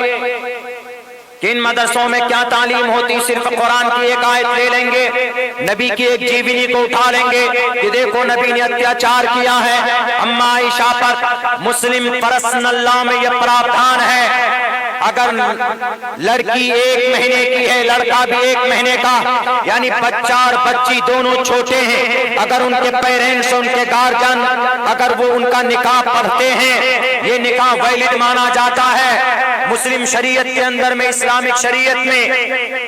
کہ ان مدرسوں میں کیا تعلیم ہوتی. صرف قرآن کی ایک آیت لے لیں گے, نبی کی ایک جیونی کو اٹھا لیں گے کہ دیکھو نبی نے اتیاچار کیا ہے اما عائشہ پر. مسلم پرسنل لا میں یہ پراودھان ہے, اگر لڑکی 1 مہینے کی ہے, لڑکا بھی 1 مہینے کا, یعنی بچہ اور بچی دونوں چھوٹے ہیں, اگر ان کے پیرنٹس, ان کے گارجن, اگر وہ ان کا نکاح پڑھتے ہیں, یہ نکاح ویلڈ مانا جاتا ہے. مسلم شریعت کے اندر میں, اسلامک شریعت میں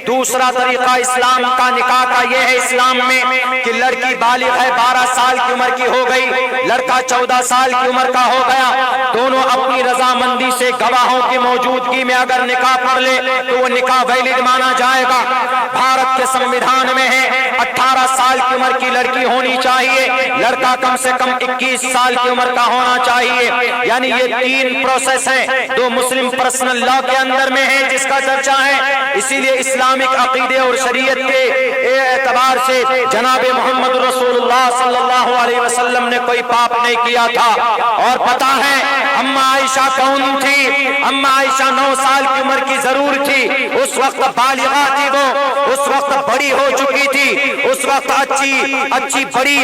دوسرا طریقہ اسلام کا نکاح کا یہ ہے اسلام میں کہ لڑکی بالغ ہے, 12 سال کی عمر کی ہو گئی, لڑکا 14 سال کی عمر کا ہو گیا, دونوں اپنی رضامندی سے گواہوں کی موجودگی میں اگر نکاح پڑھ لے تو وہ نکاح ویلڈ مانا جائے گا. بھارت کے سنویدھان میں ہے 18 سال کی عمر کی لڑکی ہونی چاہیے, لڑکا کم سے کم 21 سال کی عمر کا ہونا چاہیے. یعنی یہ 3 پروسیس ہیں, 2 مسلم پرسنل لا کے اندر میں ہے جس کا چرچا ہے. اسی لیے اسلامک عقیدے اور شریعت کے اعتبار سے جناب محمد رسول اللہ صلی اللہ علیہ وسلم نے کوئی پاپ نہیں کیا تھا. اور پتہ ہے اما عائشہ کون تھی؟ اما عائشہ 9 سال کی عمر کی ضرور تھی، اس وقت بالغہ تھی، وہ اس وقت بڑی ہو چکی تھی، اس وقت اچھی بڑی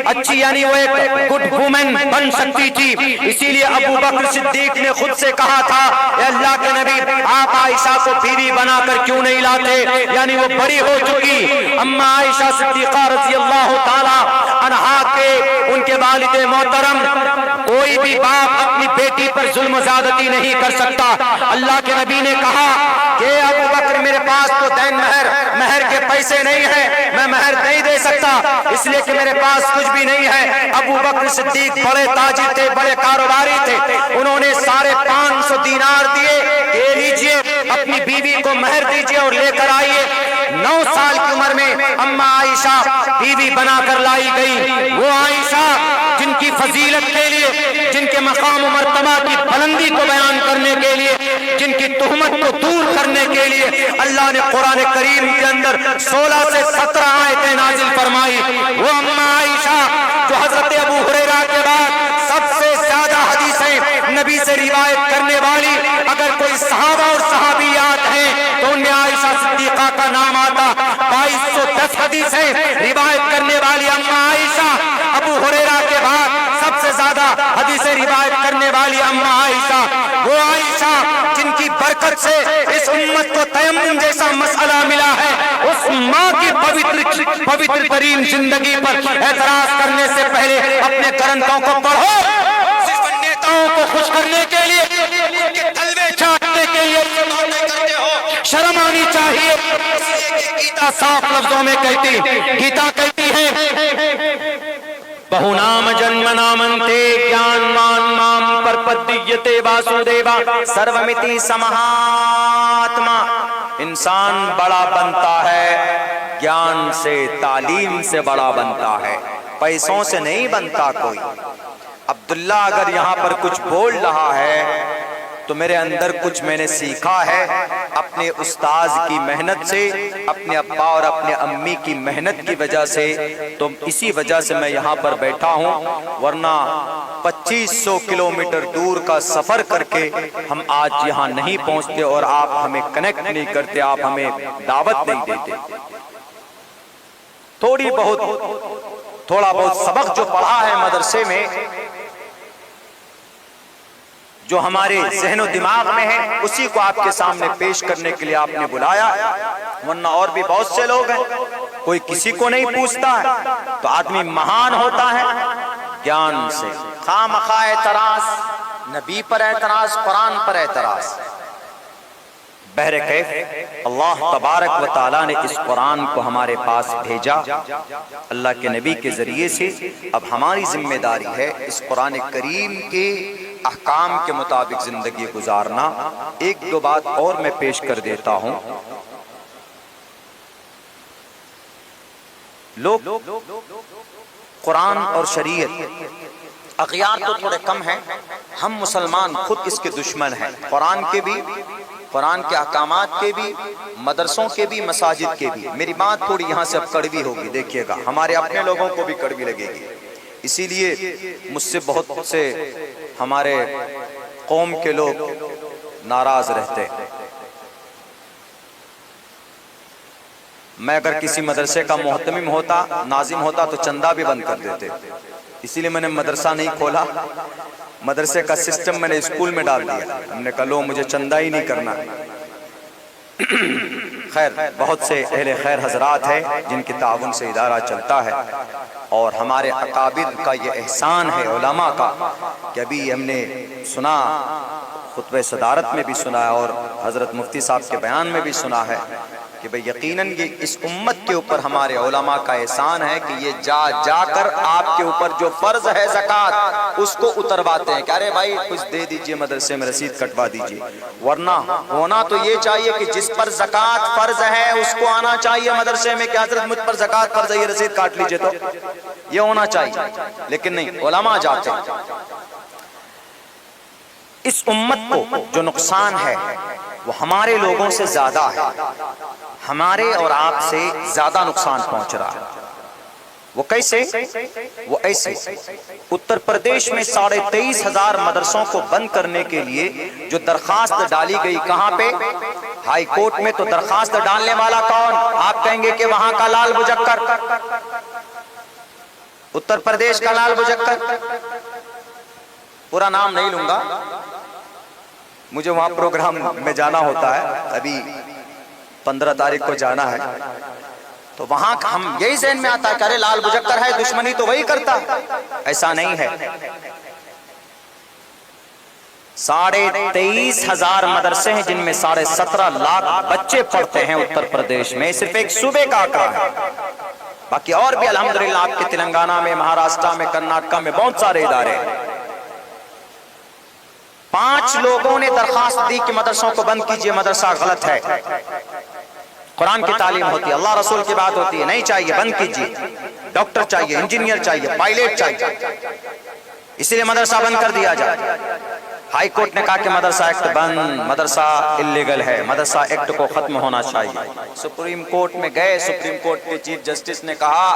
اچھی یعنی وہ ایک گڈ وومن بن سکتی تھی۔ اسی لیے ابو بکر صدیق نے خود سے کہا تھا اے اللہ کے نبی آپ عائشہ کو بیوی بنا کر کیوں نہیں لاتے، یعنی وہ بڑی ہو چکی۔ اما عائشہ صدیقہ رضی اللہ تعالی عنہا کے ان کے والد محترم، کوئی بھی باپ اپنی بیٹی پر ظلم و زیادتی نہیں کر سکتا۔ اللہ کے نبی نے کہا کہ ابو بکر میرے پاس تو دین مہر کے پیسے نہیں ہیں، میں مہر نہیں دے سکتا اس لیے کہ میرے پاس کچھ بھی نہیں ہے۔ ابو بکر صدیق بڑے تاجر تھے، بڑے کاروباری تھے، انہوں نے 550 دینار دیے کہ لیجئے اپنی بیوی کو مہر دیجئے اور لے کر آئیے۔ 9 سال کی عمر میں اما عائشہ بیوی بنا کر لائی گئی، وہ عائشہ جن کی فضیلت کے لیے، جن کے مقام و مرتبہ کی بلندی کو بیان کرنے کے لیے، جن کی تہمت کو دور کرنے کے لیے اللہ نے قرآن کریم کے اندر 16 سے 17 آیتیں نازل فرمائی۔ وہ اما عائشہ جو حضرت ابو ہریرہ کے بعد سب سے زیادہ حدیثیں نبی سے روایت کرنے والی، اگر کوئی صحابہ اور صحابیات ہیں تو ان میں عائشہ صدیقہ کا نام آتا۔ 2210 حدیثیں روایت کرنے والی اما عائشہ، ابو ہریرہ کے بعد سب سے زیادہ حدیثیں روایت کرنے والی اما عائشہ، وہ عائشہ جن کی برکت سے اس امت کو تیمم جیسا مسئلہ ملا ہے۔ اس ماں کی پوتر ترین زندگی پر اعتراض کرنے سے پہلے اپنے گرنتھوں کو پڑھو، صرف نیتاؤں کو خوش کرنے کے لیے، ان کے تلوے چاٹنے کے لیے باتیں کرتے ہو، شرم آنی چاہیے۔ گیتا صاف لفظوں میں کہتی، گیتا کہتی ہے بہو نام جنم نامنتے گیان مان مام پرپدیتے واسودیوا سرومتی سمہاتما۔ انسان بڑا بنتا ہے گیان سے، تعلیم سے بڑا بنتا ہے، پیسوں سے نہیں بنتا کوئی۔ عبداللہ اگر یہاں پر کچھ بول رہا ہے تو میرے اندر کچھ میں نے سیکھا ہے اپنے استاذ کی محنت سے، اپنے ابا اور اپنے امی کی محنت کی وجہ سے، تو اسی وجہ سے میں یہاں پر بیٹھا ہوں، ورنہ 2500 کلومیٹر دور کا سفر کر کے ہم آج یہاں نہیں پہنچتے، اور آپ ہمیں کنیکٹ نہیں کرتے، آپ ہمیں دعوت نہیں دیتے۔ تھوڑا بہت سبق جو پڑھا ہے مدرسے میں، جو ہمارے ذہن و دماغ میں ہے، اسی کو آپ کے سامنے پیش کرنے کے لیے آپ نے بلایا، ورنہ اور بھی بہت سے لوگ ہیں، کوئی کسی کو نہیں پوچھتا ہے۔ تو آدمی مہان ہوتا ہے گیان سے۔ خواہ اعتراض، نبی پر اعتراض، قرآن پر اعتراض۔ بہرکیف اللہ تبارک و تعالیٰ نے اس قرآن کو ہمارے پاس بھیجا اللہ کے نبی کے ذریعے سے۔ اب ہماری ذمہ داری ہے اس قرآن کریم کے احکام کے مطابق زندگی گزارنا۔ ایک دو بات اور میں پیش کر دیتا ہوں۔ لوگ قرآن اور شریعت، اغیار تو تھوڑے کم ہیں، ہم مسلمان خود اس کے دشمن ہیں، قرآن کے بھی، قرآن کے احکامات کے بھی، مدرسوں کے بھی، مساجد کے بھی۔ میری بات تھوڑی یہاں سے اب کڑوی ہوگی، دیکھیے گا، ہمارے اپنے لوگوں کو بھی کڑوی لگے گی، اسی لیے مجھ سے بہت سے ہمارے قوم کے لوگ ناراض رہتے۔ میں اگر کسی مدرسے کا محتمم ہوتا، ناظم ہوتا، تو چندہ بھی بند کر دیتے، اسی لیے میں نے مدرسہ نہیں کھولا۔ مدرسے کا سسٹم میں نے اسکول میں ڈال دیا، ہم نے کہا لو مجھے چندہ ہی نہیں کرنا۔ خیر، بہت سے اہل خیر حضرات ہیں جن کے تعاون سے ادارہ چلتا ہے، اور ہمارے اکابر کا یہ احسان ہے، علماء کا، کہ ابھی ہم نے سنا، خطبہ صدارت میں بھی سنا ہے، اور حضرت مفتی صاحب کے بیان میں بھی سنا ہے کہ بھئی یقیناً یہ اس امت کے اوپر ہمارے علماء کا احسان ہے کہ یہ جا جا کر آپ کے اوپر جو فرض ہے زکوٰۃ اس کو اترواتے ہیں کہ ارے بھائی کچھ دے دیجئے، مدرسے میں رسید کٹوا دیجئے۔ ورنہ ہونا تو یہ چاہیے کہ جس پر زکوٰۃ فرض ہے اس کو آنا چاہیے مدرسے میں کہ حضرت مجھ پر زکوٰۃ فرض ہے، یہ رسید کاٹ لیجئے، تو یہ ہونا چاہیے، لیکن نہیں، علماء جاتے ہیں۔ اس امت کو جو نقصان ہے وہ ہمارے لوگوں سے زیادہ ہے، ہمارے اور آپ سے زیادہ نقصان پہنچ رہا ہے۔ وہ کیسے؟ وہ ایسے اتر پردیش میں 23,500 مدرسوں کو بند کرنے کے لیے جو درخواست ڈالی گئی، کہاں پہ؟ ہائی کورٹ میں۔ تو درخواست ڈالنے والا کون؟ آپ کہیں گے کہ وہاں کا لال بجکر، اتر پردیش کا لال بجکر، پورا نام نہیں لوں گا، مجھے وہاں پروگرام میں جانا ہوتا ہے، ابھی 15 تاریخ کو جانا ہے، تو وہاں ہم یہی ذہن میں آتا ہے کہ ارے لال بجکر ہے، دشمنی تو وہی کرتا۔ ایسا نہیں ہے۔ 23,500 مدرسے ہیں جن میں 17.5 لاکھ بچے پڑھتے ہیں اتر پردیش میں، صرف ایک صوبے کا آنکڑا ہے۔ باقی اور بھی الحمدللہ آپ کے تلنگانہ میں، مہاراشٹر میں، کرناٹکا میں بہت سارے ادارے ہیں۔ 5 لوگوں نے درخواست دی کہ مدرسوں کو بند کیجئے، مدرسہ غلط ہے، قرآن کی تعلیم ہوتی ہے، اللہ رسول کی بات ہوتی ہے، نہیں چاہیے، بند کیجئے، ڈاکٹر چاہیے، انجینئر چاہیے، پائلٹ چاہیے، اسی لیے مدرسہ بند کر دیا جائے۔ ہائی کورٹ نے کہا کہ مدرسہ ایکٹ بند، مدرسہ اللیگل ہے، مدرسہ ایکٹ کو ختم ہونا چاہیے۔ سپریم کورٹ میں گئے، سپریم کورٹ کے چیف جسٹس نے کہا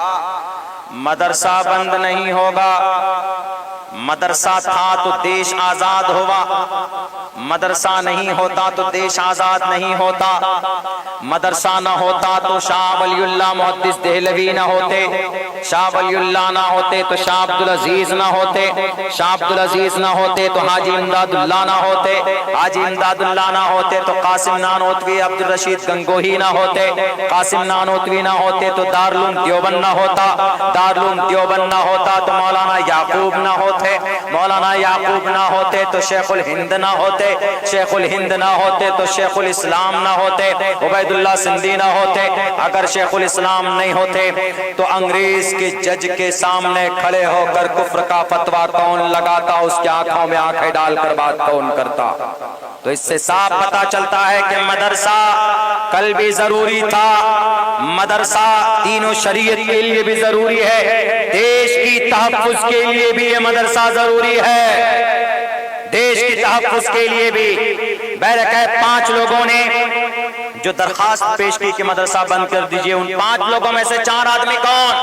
مدرسہ بند نہیں ہوگا، مدرسہ تھا تو دیش آزاد ہوا، مدرسہ نہیں ہوتا تو دیش آزاد نہیں ہوتا، مدرسہ نہ ہوتا تو شاہ ولی اللہ محدث دہلوی نہ ہوتے، شاہ ولی اللہ نہ ہوتے تو شاہ عبدالعزیز نہ ہوتے، شاہ عبدالعزیز نہ ہوتے تو حاجی امداد اللہ نہ ہوتے، حاجی امداد اللہ نہ ہوتے تو قاسم نانوتوی عبدالرشید گنگوہی نہ ہوتے، قاسم نانوتوی نہ ہوتے تو دارالعلوم دیوبند نہ ہوتا، دارالعلوم دیوبند نہ ہوتا تو مولانا یعقوب نہ ہوتے، مولانا یعقوب نہ ہوتے تو شیخ الہند نہ ہوتے، شیخ الہند نہ ہوتے تو شیخ الاسلام نہ ہوتے، عبید اللہ سندھی نہ ہوتے۔ اگر شیخ الاسلام نہیں ہوتے تو انگریز کے جج کے سامنے کھڑے ہو کر کفر کا فتویٰ کون لگاتا، اس کی آنکھوں میں آنکھیں ڈال کر بات کون کرتا؟ تو اس سے صاف پتا چلتا ہے کہ مدرسہ کل بھی ضروری تھا، مدرسہ دین و شریعت کے لیے بھی ضروری ہے، دیش کی تحفظ کے لیے بھی یہ مدرسہ ضروری ہے، دیش کی تحفظ کے لیے بھی۔ بہرکیف 5 لوگوں نے جو درخواست پیش کی کہ مدرسہ بند کر دیجئے، ان 5 لوگوں میں سے 4 آدمی کون؟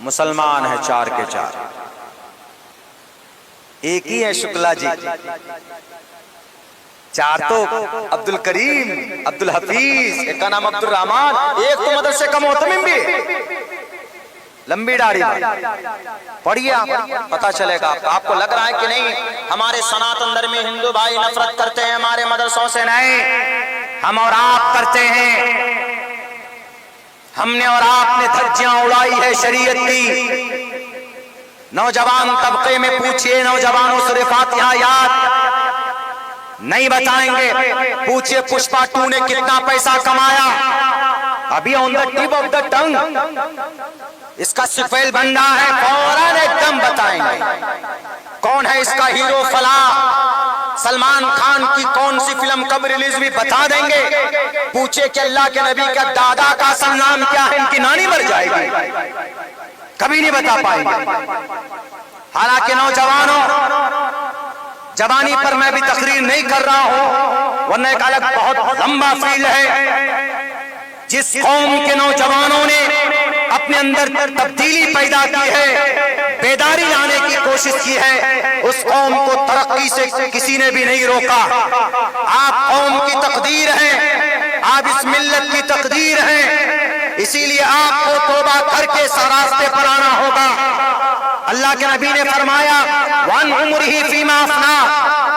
مسلمان ہیں، 4 کے 4۔ ایک ہی ہے شکلا جی، 4 تو عبدالکریم، عبدالحفیظ، ایک کا نام عبدالرحمان، ایک تو مدرسے کا محتمم بھی، لمبی داڑھی، پڑھیے آپ، پتا چلے گا آپ کو۔ لگ رہا ہے کہ نہیں ہمارے سناتن دھرم میں ہندو بھائی نفرت کرتے ہیں ہمارے مدرسوں سے، نہیں، ہم اور آپ کرتے ہیں، ہم نے اور آپ نے دھجیاں اڑائی ہے شریعت کی۔ نوجوان طبقے میں پوچھئے، نوجوانوں سے فاتحہ یاد نہیں بتائیں گے، پوچھئے پشپا 2 نے کتنا پیسہ کمایا، ابھی آن دا ٹپ آف دا ٹنگ اس کا سفیل بنڈا ہے، فوراً ایک دم بتائیں گے کون ہے اس کا ہیرو فلاں، سلمان خان کی کون سی فلم کب ریلیز بھی بتا دیں گے۔ پوچھے کہ اللہ کے نبی کا دادا کا اصل نام کیا ہے، ان کی نانی مر جائے گی، کبھی نہیں بتا پائیں گے۔ حالانکہ نوجوانوں، جوانی پر میں بھی تقریر نہیں کر رہا ہوں، ورنہ ایک الگ بہت لمبا فیل ہے۔ جس قوم کے نوجوانوں نے اپنے اندر تبدیلی پیدا کی ہے، بیداری لانے کی کوشش کی ہے، اس قوم کو ترقی سے کسی نے بھی نہیں روکا۔ آپ قوم کی تقدیر ہیں، آپ اس ملت کی تقدیر ہیں، اسی لیے آپ کو توبہ کر کے اس راستے پر آنا ہوگا۔ اللہ کے نبی نے فرمایا وَعَنْ عُمْرِهِ فِيمَا أَفْنَىٰ،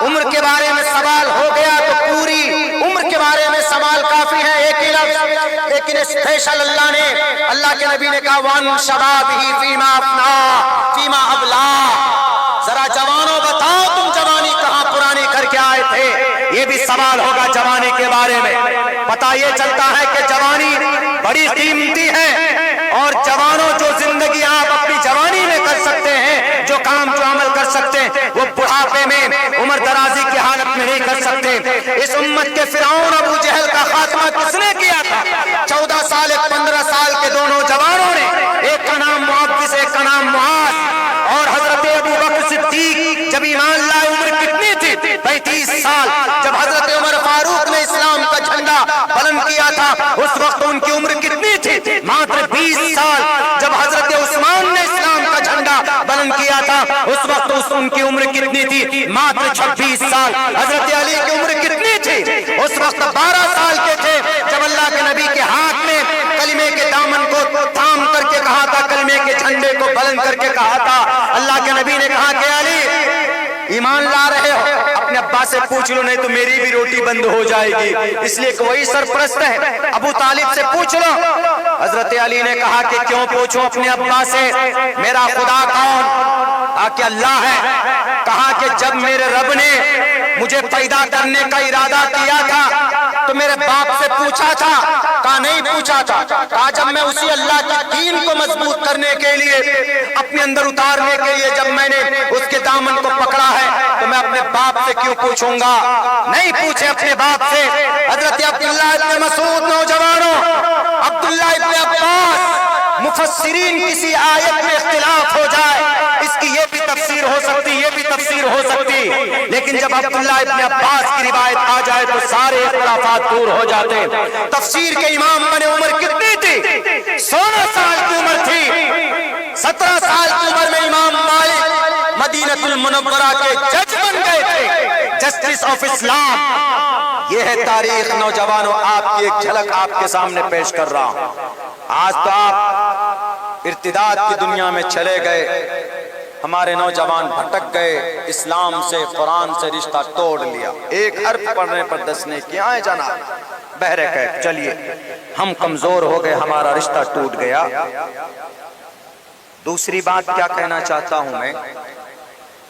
عمر کے بارے میں سوال ہو گیا تو پوری عمر کے بارے میں سوال کافی ہے، ایک ہی لفظ، لیکن اسپیشل اللہ کے نبی نے کہا وَعَنْ شَبَابِهِ فِيمَا أَفْنَىٰ فِيمَا أَبْلَىٰ۔ ذرا جوانوں بتاؤ تم جوانی کہاں پرانی کر کے آئے تھے، یہ بھی سوال ہوگا جوانی کے بارے میں۔ پتہ یہ چلتا ہے کہ جوانی بڑی قیمتی ہے، اور جوانوں جو زندگی آپ اپنی جوانی میں کر سکتے ہیں، جو کام جو عمل کر سکتے ہیں، وہ بڑھاپے میں عمر درازی کی حالت میں نہیں کر سکتے۔ اس امت کے فرعون ابو جہل کا خاتمہ کس نے کیا تھا؟ 14 سال 15 سال کے دونوں جوانوں نے، ایک کا نام معوذ، ایک کا نام معاذ۔ اور حضرت ابو بکر صدیق جب ایمان لائے عمر کتنی تھی؟ 35 سال۔ جب حضرت عمر فاروق نے اسلام کا جھنڈا بلند کیا تھا اس وقت ان کی عمر کتنی تھی؟ ماتر 20 سال۔ ان کی عمر کتنی تھی؟ ماتر 26 سال۔ حضرت علی کی عمر کتنی تھی؟ اس وقت 12 سال کے تھے جب اللہ کے نبی کے ہاتھ میں کلمے کے دامن کو تھام کر کے کہا تھا، کلمے کے جھنڈے کو بلند کر کے کہا تھا۔ اللہ کے نبی نے کہا کہ علی ایمان لا رہے ہو؟ اپنے ابا سے پوچھ لو، نہیں تو میری بھی روٹی بند ہو جائے گی، اس لیے کہ وہی سرپرست ہے۔ ابو طالب سے پوچھ لو۔ حضرت علی نے کہا کہ کیوں پوچھوں اپنے ابا سے، میرا خدا کون؟ کہا کہ اللہ ہے۔ کہا کہ جب میرے رب نے مجھے پیدا کرنے کا ارادہ کیا تھا تو میرے باپ سے پوچھا تھا؟ کہا نہیں پوچھا تھا۔ کہا جب میں اسی اللہ کے دین کو مضبوط کرنے کے لیے، اپنے اندر اتارنے کے لیے جب میں نے اس کے دامن کو پکڑا ہے تو میں اپنے باپ سے کیوں پوچھوں گا؟ نہیں پوچھے اپنے باپ سے۔ حضرت عبداللہ ابن مسعود، نوجوانوں، عبداللہ ابن عباس، مفسرین کسی آیت میں اختلاف ہو جائے اس کی یہ بھی تفسیر ہو سکتی، یہ بھی تفسیر ہو سکتی، لیکن جب عبداللہ ابن عباس کی روایت آ جائے تو سارے اختلافات دور ہو جاتے۔ تفسیر کے امام بنے، عمر کتنی تھی؟ 16 سال کی عمر تھی۔ 17 سال کی عمر میں امام مالک مدینہ المنورہ کے جج بن گئے تھے، جسٹس آف اسلام۔ یہ ہے تاریخ نوجوانوں، آپ کی ایک جھلک آپ کے سامنے پیش کر رہا ہوں۔ آج تو آپ ارتداد کی دنیا میں چلے گئے، ہمارے نوجوان بھٹک گئے، اسلام سے، قرآن سے رشتہ توڑ لیا، ایک حرف پڑھنے پر 10 نہیں کیا ہے جناب۔ بہرکیف چلیے، ہم کمزور ہو گئے، ہمارا رشتہ ٹوٹ گیا۔ دوسری بات کیا کہنا چاہتا ہوں میں،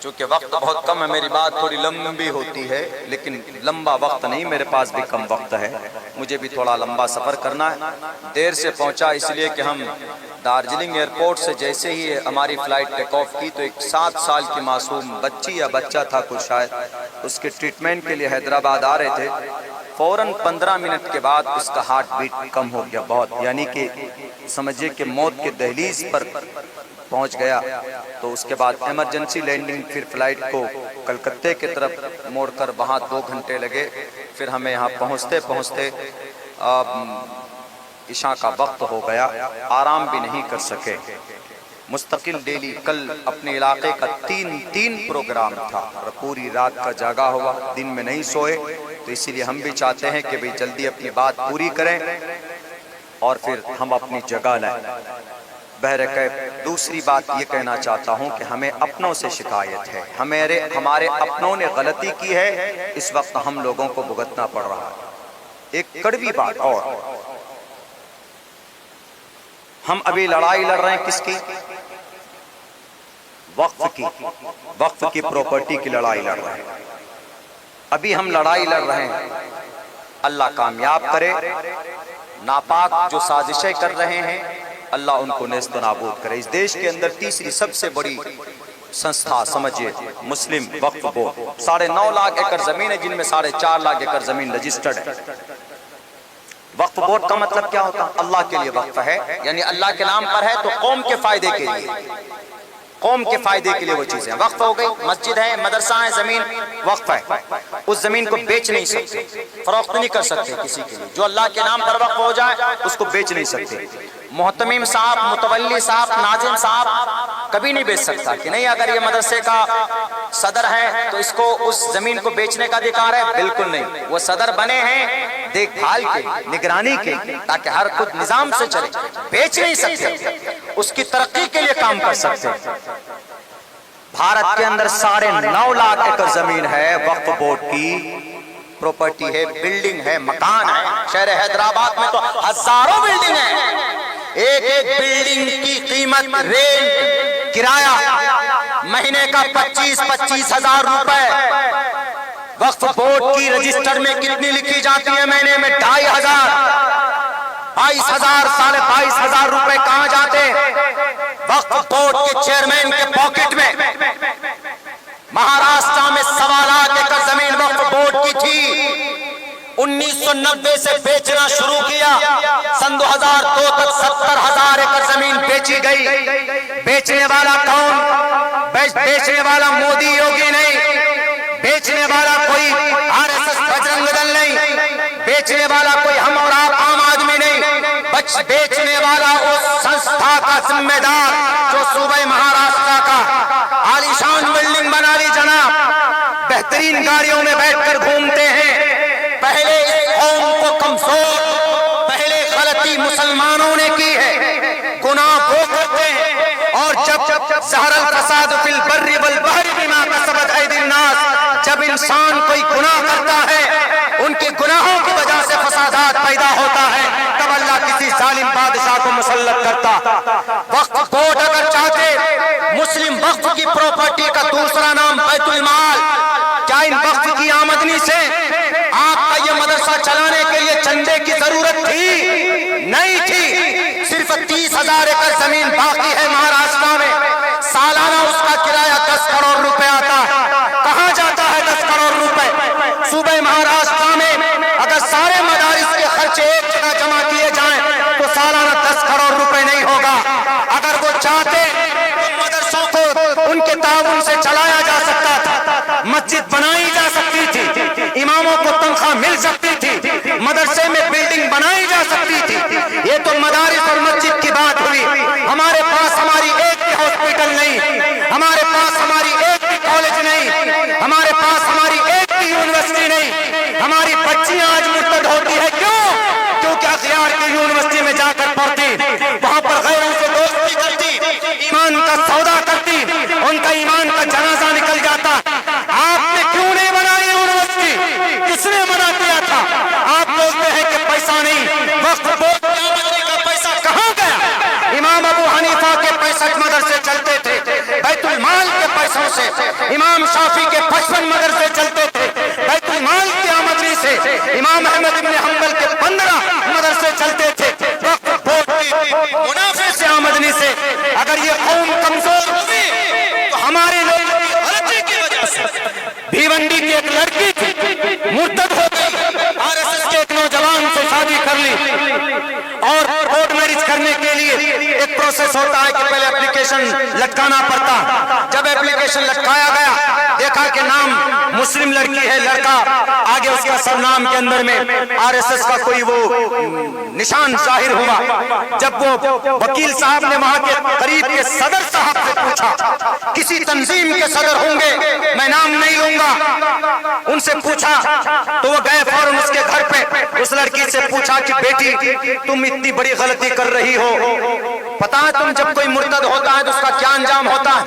چونکہ وقت بہت کم ہے، میری بات تھوڑی لمبی ہوتی ہے، لیکن لمبا وقت نہیں، میرے پاس بھی کم وقت ہے، مجھے بھی تھوڑا لمبا سفر کرنا ہے۔ دیر سے پہنچا اس لیے کہ ہم دارجلنگ ایئرپورٹ سے جیسے ہی ہماری فلائٹ ٹیک آف کی تو ایک 7 سال کی معصوم بچی یا بچہ تھا کچھ شاید، اس کے ٹریٹمنٹ کے لیے حیدرآباد آ رہے تھے۔ فوراً 15 منٹ کے بعد اس کا ہارٹ بیٹ کم ہو گیا بہت، یعنی کہ سمجھے کہ موت کے دہلیز پر پہنچ گیا۔ تو اس کے بعد ایمرجنسی لینڈنگ، پھر فلائٹ کو کلکتے کی طرف موڑ کر وہاں 2 گھنٹے لگے، پھر ہمیں یہاں پہنچتے پہنچتے عشاء کا وقت ہو گیا، آرام بھی نہیں کر سکے۔ مستقل ڈیلی کل اپنے علاقے کا 3 پروگرام تھا اور پوری رات کا جاگا ہوا، دن میں نہیں سوئے، تو اسی لیے ہم بھی چاہتے ہیں کہ بھئی جلدی اپنی بات پوری کریں اور پھر ہم اپنی جگہ لائیں۔ بہرکیف دوسری بات یہ کہنا چاہتا ہوں کہ ہمیں اپنوں سے شکایت ہے، ہمارے اپنوں نے غلطی کی ہے، اس وقت ہم لوگوں کو بھگتنا پڑ رہا ہے۔ ایک کڑوی بات اور، ہم ابھی لڑائی لڑ رہے ہیں کس کی؟ وقف کی پراپرٹی کی لڑائی لڑ رہے ہیں۔ ابھی ہم لڑائی لڑ رہے ہیں، اللہ کامیاب کرے، ناپاک جو سازشیں کر رہے ہیں اللہ ان کو نیست و نابود کرے۔ اس دیش کے اندر تیسری سب سے بڑی سنستھا سمجھے مسلم وقف بورڈ، 9.5 لاکھ ایکڑ زمین ہے جن میں 4.5 لاکھ ایکڑ زمین رجسٹرڈ ہے۔ وقف بورڈ کا مطلب کیا ہوتا ہے؟ اللہ کے لیے وقف ہے، یعنی اللہ کے نام پر ہے تو قوم کے فائدے کے لیے، قوم کے فائدے کے لیے وہ چیزیں وقف ہو گئی۔ مسجد ہے، مدرسہ ہے، زمین وقف ہے، اس زمین کو بیچ نہیں سکتے، فروخت نہیں کر سکتے کسی کے لیے، جو اللہ کے نام پر وقف ہو جائے اس کو بیچ نہیں سکتے۔ محتمم صاحب، متولی صاحب، ناظم صاحب کبھی نہیں بیچ سکتا کہ نہیں اگر یہ مدرسے کا صدر ہے تو اس کو اس زمین کو بیچنے کا ادھیکار ہے، بالکل نہیں۔ وہ صدر بنے ہیں دیکھ بھال کے، نگرانی کے، تاکہ ہر خود نظام سے چلے، بیچ نہیں سکتے، اس کی ترقی کے لیے کام کر سکتے۔ بھارت کے اندر 9.5 لاکھ ایکڑ زمین ہے، وقف بورڈ کی پراپرٹی ہے، بلڈنگ ہے، مکان ہے۔ شہر حیدرآباد میں تو ہزاروں بلڈنگ ہیں، ایک بلڈنگ کی قیمت، رینٹ، کرایہ مہینے کا 25 ہزار روپے۔ وقف بورڈ کی رجسٹر میں کتنی لکھی جاتی ہے؟ مہینے میں 2,500، 22,000، 22,500 روپے کہاں جاتے؟ وقف بورڈ کے چیئرمین کے پاکٹ میں۔ مہاراشٹر میں 1.25 لاکھ ایکڑ زمین وقف بورڈ کی تھی، 1990 سے بیچنا شروع کیا، سن 2002 تک 70,000 ایکڑ زمین بیچی گئی۔ بیچنے والا کون؟ بیچنے والا مودی یوگی نہیں، بیچنے والا کوئی RSS بجرنگ دل نہیں، بیچنے والا کوئی ہم اور آپ عام آدمی نہیں، بیچنے والا اس سنستھا کا ذمہ دار جو صوبہ مہاراشٹر کا عالیشان بلڈنگ بنا بہترین گاڑیوں میں بیٹھ کر گھومتے ہیں. پہلے اس قوم کو کمزور، پہلے غلطی مسلمانوں نے کی ہے، گناہ وہ کرتے ہیں. اور جب ظہر الفساد فی البر والبحر بما کسبت ایدی الناس، جب انسان کوئی گناہ کرتا ہے، ان کے گناہوں کی وجہ سے فسادات پیدا ہوتا ہے، تب اللہ کسی ظالم بادشاہ کو مسلط کرتا. وقف بورڈ اگر چاہتے، مسلم وقف کی پراپرٹی کا دوسرا نام بیت المال، کیا ان وقف کی آمدنی سے آپ کا یہ مدرسہ چلانے کے لیے چندے کی ضرورت تھی؟ نہیں تھی. صرف 30,000 ایکڑ زمین باقی ہے مہاراشٹر میں، سالانہ اس کا کرایہ 10 کروڑ روپے آتا ہے. کہاں جاتا ہے 10 کروڑ روپے؟ صوبہ مہاراشٹر میں اگر سارے مدارس کے خرچے ایک جگہ جمع کیے جائیں تو سالانہ 10 کروڑ روپے نہیں ہوگا. اگر وہ چاہتے مدرسوں کو ان کے تعاون سے چلایا جا سکتا تھا، مسجد بنائی جا سکتی تھی، اماموں کو تنخواہ مل سکتی تھی، مدرسے میں بلڈنگ بنائی جا سکتی تھی. یہ تو مدارس اور مسجد کی بات ہوئی. ہمارے پاس ہماری ایک بھی ہاسپٹل نہیں، ہمارے پاس ہماری ایک بھی کالج نہیں، ہمارے پاس ہماری ایک بھی یونیورسٹی نہیں. ہماری بچیاں آج مرتد ہوتی ہے. کیوں؟ کیونکہ اغیار کی یونیورسٹی میں جا کر پڑھتی، وہاں پر غیروں سے دوستی کرتی، ایمان کا سودا کرتی، ان کا ایمان کا جنازہ نکل جاتا. آپ نے کیوں نہیں بنائی یونیورسٹی؟ کس نے منع کیا تھا؟ آپ بولتے ہیں کہ پیسہ نہیں. وقت بورڈ کی آمدنی کا پیسہ کہاں گیا؟ امام ابو حنیفہ کے 65 مدرسے چلتے تھے بیت المال کے پیسوں سے. امام شافعی کے 55 مدرسے چلتے تھے بیت المال کی آمدنی سے. امام احمد بن حنبل کے 15 مدرسے چلتے تھے وقت بورڈ کی منافع سے، آمدنی سے. اگر یہ قوم کمزور ہوئی تو ہمارے لوگوں کی غلطی کی وجہ سے. بھیونڈی کی ایک لڑکی تھی، مرتد ہو گئی، RSS کے ایک نوجوان سے شادی کر لی. اور کورٹ میرج کرنے کے لیے ایک پروسیس ہوتا ہے کہ پہلے اپلیکیشن لٹکانا پڑتا. جب اپلیکیشن لٹکایا گیا، دیکھا کہ نام مسلم لڑکی ہے، لڑکا آگے اس کا سرنام کے اندر میں RSS کا کوئی وہ نشان ظاہر ہوا. جب وہ وکیل صاحب نے وہاں کے قریب کے صدر صاحب سے پوچھا، کسی تنظیم کے صدر ہوں گے، میں نام نہیں لوں گا، ان سے پوچھا تو وہ گئے فوراً اس کے گھر پہ. اس لڑکی سے پوچھا کہ بیٹی تم اتنی بڑی غلطی کر رہی ہو، پتا ہے تم جب کوئی مرتد ہوتا ہے تو اس کا کیا انجام ہوتا ہے؟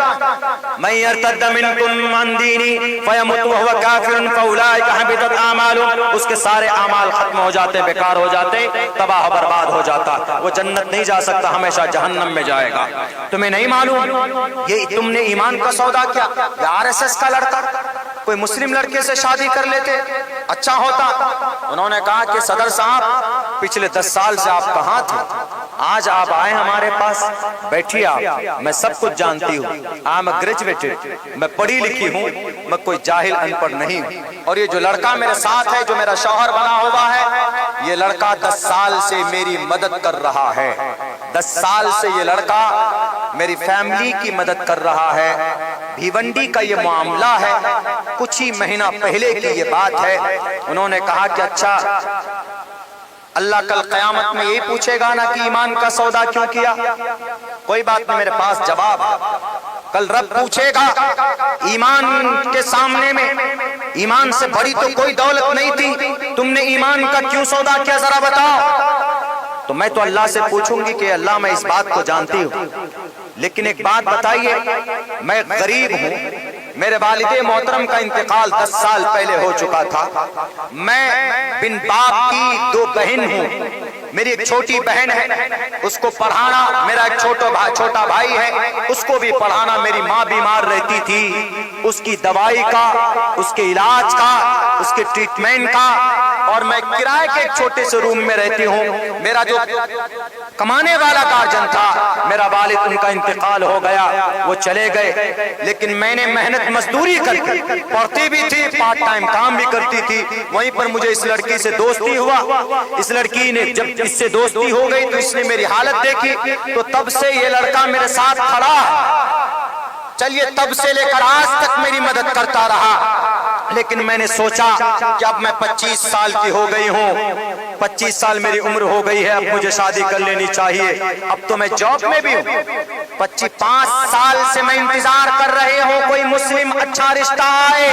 من یرتد منکم عن دینی فیمت وہو کافر فاولئک حبطت اعمالہم. اس کے سارے اعمال ختم ہو جاتے، بیکار ہو جاتے، تباہ و برباد ہو جاتا. وہ جنت نہیں جا سکتا، ہمیشہ جہنم میں جائے گا. تمہیں نہیں معلوم یہ تم نے ایمان کا سودا کیا؟ یہ RSS کا لڑکا کوئی مسلم لڑکے سے شادی کر لیتے اچھا ہوتا. انہوں نے کہا کہ صدر صاحب پچھلے 10 سال سے آپ کہاں تھے؟ آج آپ آئے ہمارے پاس، بیٹھیے آپ، میں سب کچھ جانتی ہوں. I'm a graduated، میں پڑھی لکھی ہوں، میں کوئی جاہل ان پڑھ نہیں ہوں. اور یہ جو لڑکا میرے ساتھ ہے، جو میرا شوہر بنا ہوا ہے، یہ لڑکا 10 سال سے میری مدد کر رہا ہے. 10 سال سے یہ لڑکا میری فیملی کی مدد کر رہا ہے. بھیونڈی کا یہ معاملہ ہے، کچھ ہی مہینہ پہلے کی یہ بات ہے. انہوں نے کہا کہ اچھا اللہ کل قیامت میں یہی پوچھے گا نا کہ ایمان کا سودا کیوں کیا؟ کوئی بات نہیں، میرے پاس جواب. کل رب پوچھے گا ایمان کے سامنے میں، ایمان سے بڑی تو کوئی دولت نہیں تھی، تم نے ایمان کا کیوں سودا کیا ذرا بتاؤ. تو میں تو اللہ سے پوچھوں گی کہ اللہ میں اس بات کو جانتی ہوں، لیکن ایک بات بتائیے، میں غریب ہوں، میرے والد محترم کا انتقال 10 سال پہلے ہو چکا تھا. میں بن باپ کی 2 بہن ہوں. میری ایک چھوٹی بہن ہے، اس کو پڑھانا، میرا ایک چھوٹا بھائی ہے، اس کو بھی پڑھانا. میری ماں بیمار رہتی تھی، اس کی دوائی کا، اس کے علاج کا، اس کے ٹریٹمنٹ کا، اور میں کرائے کے ایک چھوٹے سے روم میں رہتی ہوں. میرا جو کمانے والا گارجن تھا، میرا والد، ان کا انتقال ہو گیا، وہ چلے گئے. لیکن میں نے محنت مزدوری کر کے، پڑھتی بھی تھی، پارٹ ٹائم کام بھی کرتی تھی. وہیں پر مجھے اس لڑکی سے دوستی ہوا. اس لڑکی نے جب اس سے دوستی ہو گئی تو اس نے میری حالت دیکھی، تو تب سے یہ لڑکا میرے ساتھ کھڑا ہے. چلیے تب سے لے کر آج تک میری مدد کرتا رہا. لیکن میں نے سوچا کہ اب میں 25 سال کی ہو گئی ہوں، 25 سال میری عمر ہو گئی ہے، اب مجھے شادی کر لینی چاہیے. اب تو میں جاب میں بھی ہوں. 5 سال سے میں انتظار کر رہے ہوں کوئی مسلم اچھا رشتہ آئے.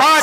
5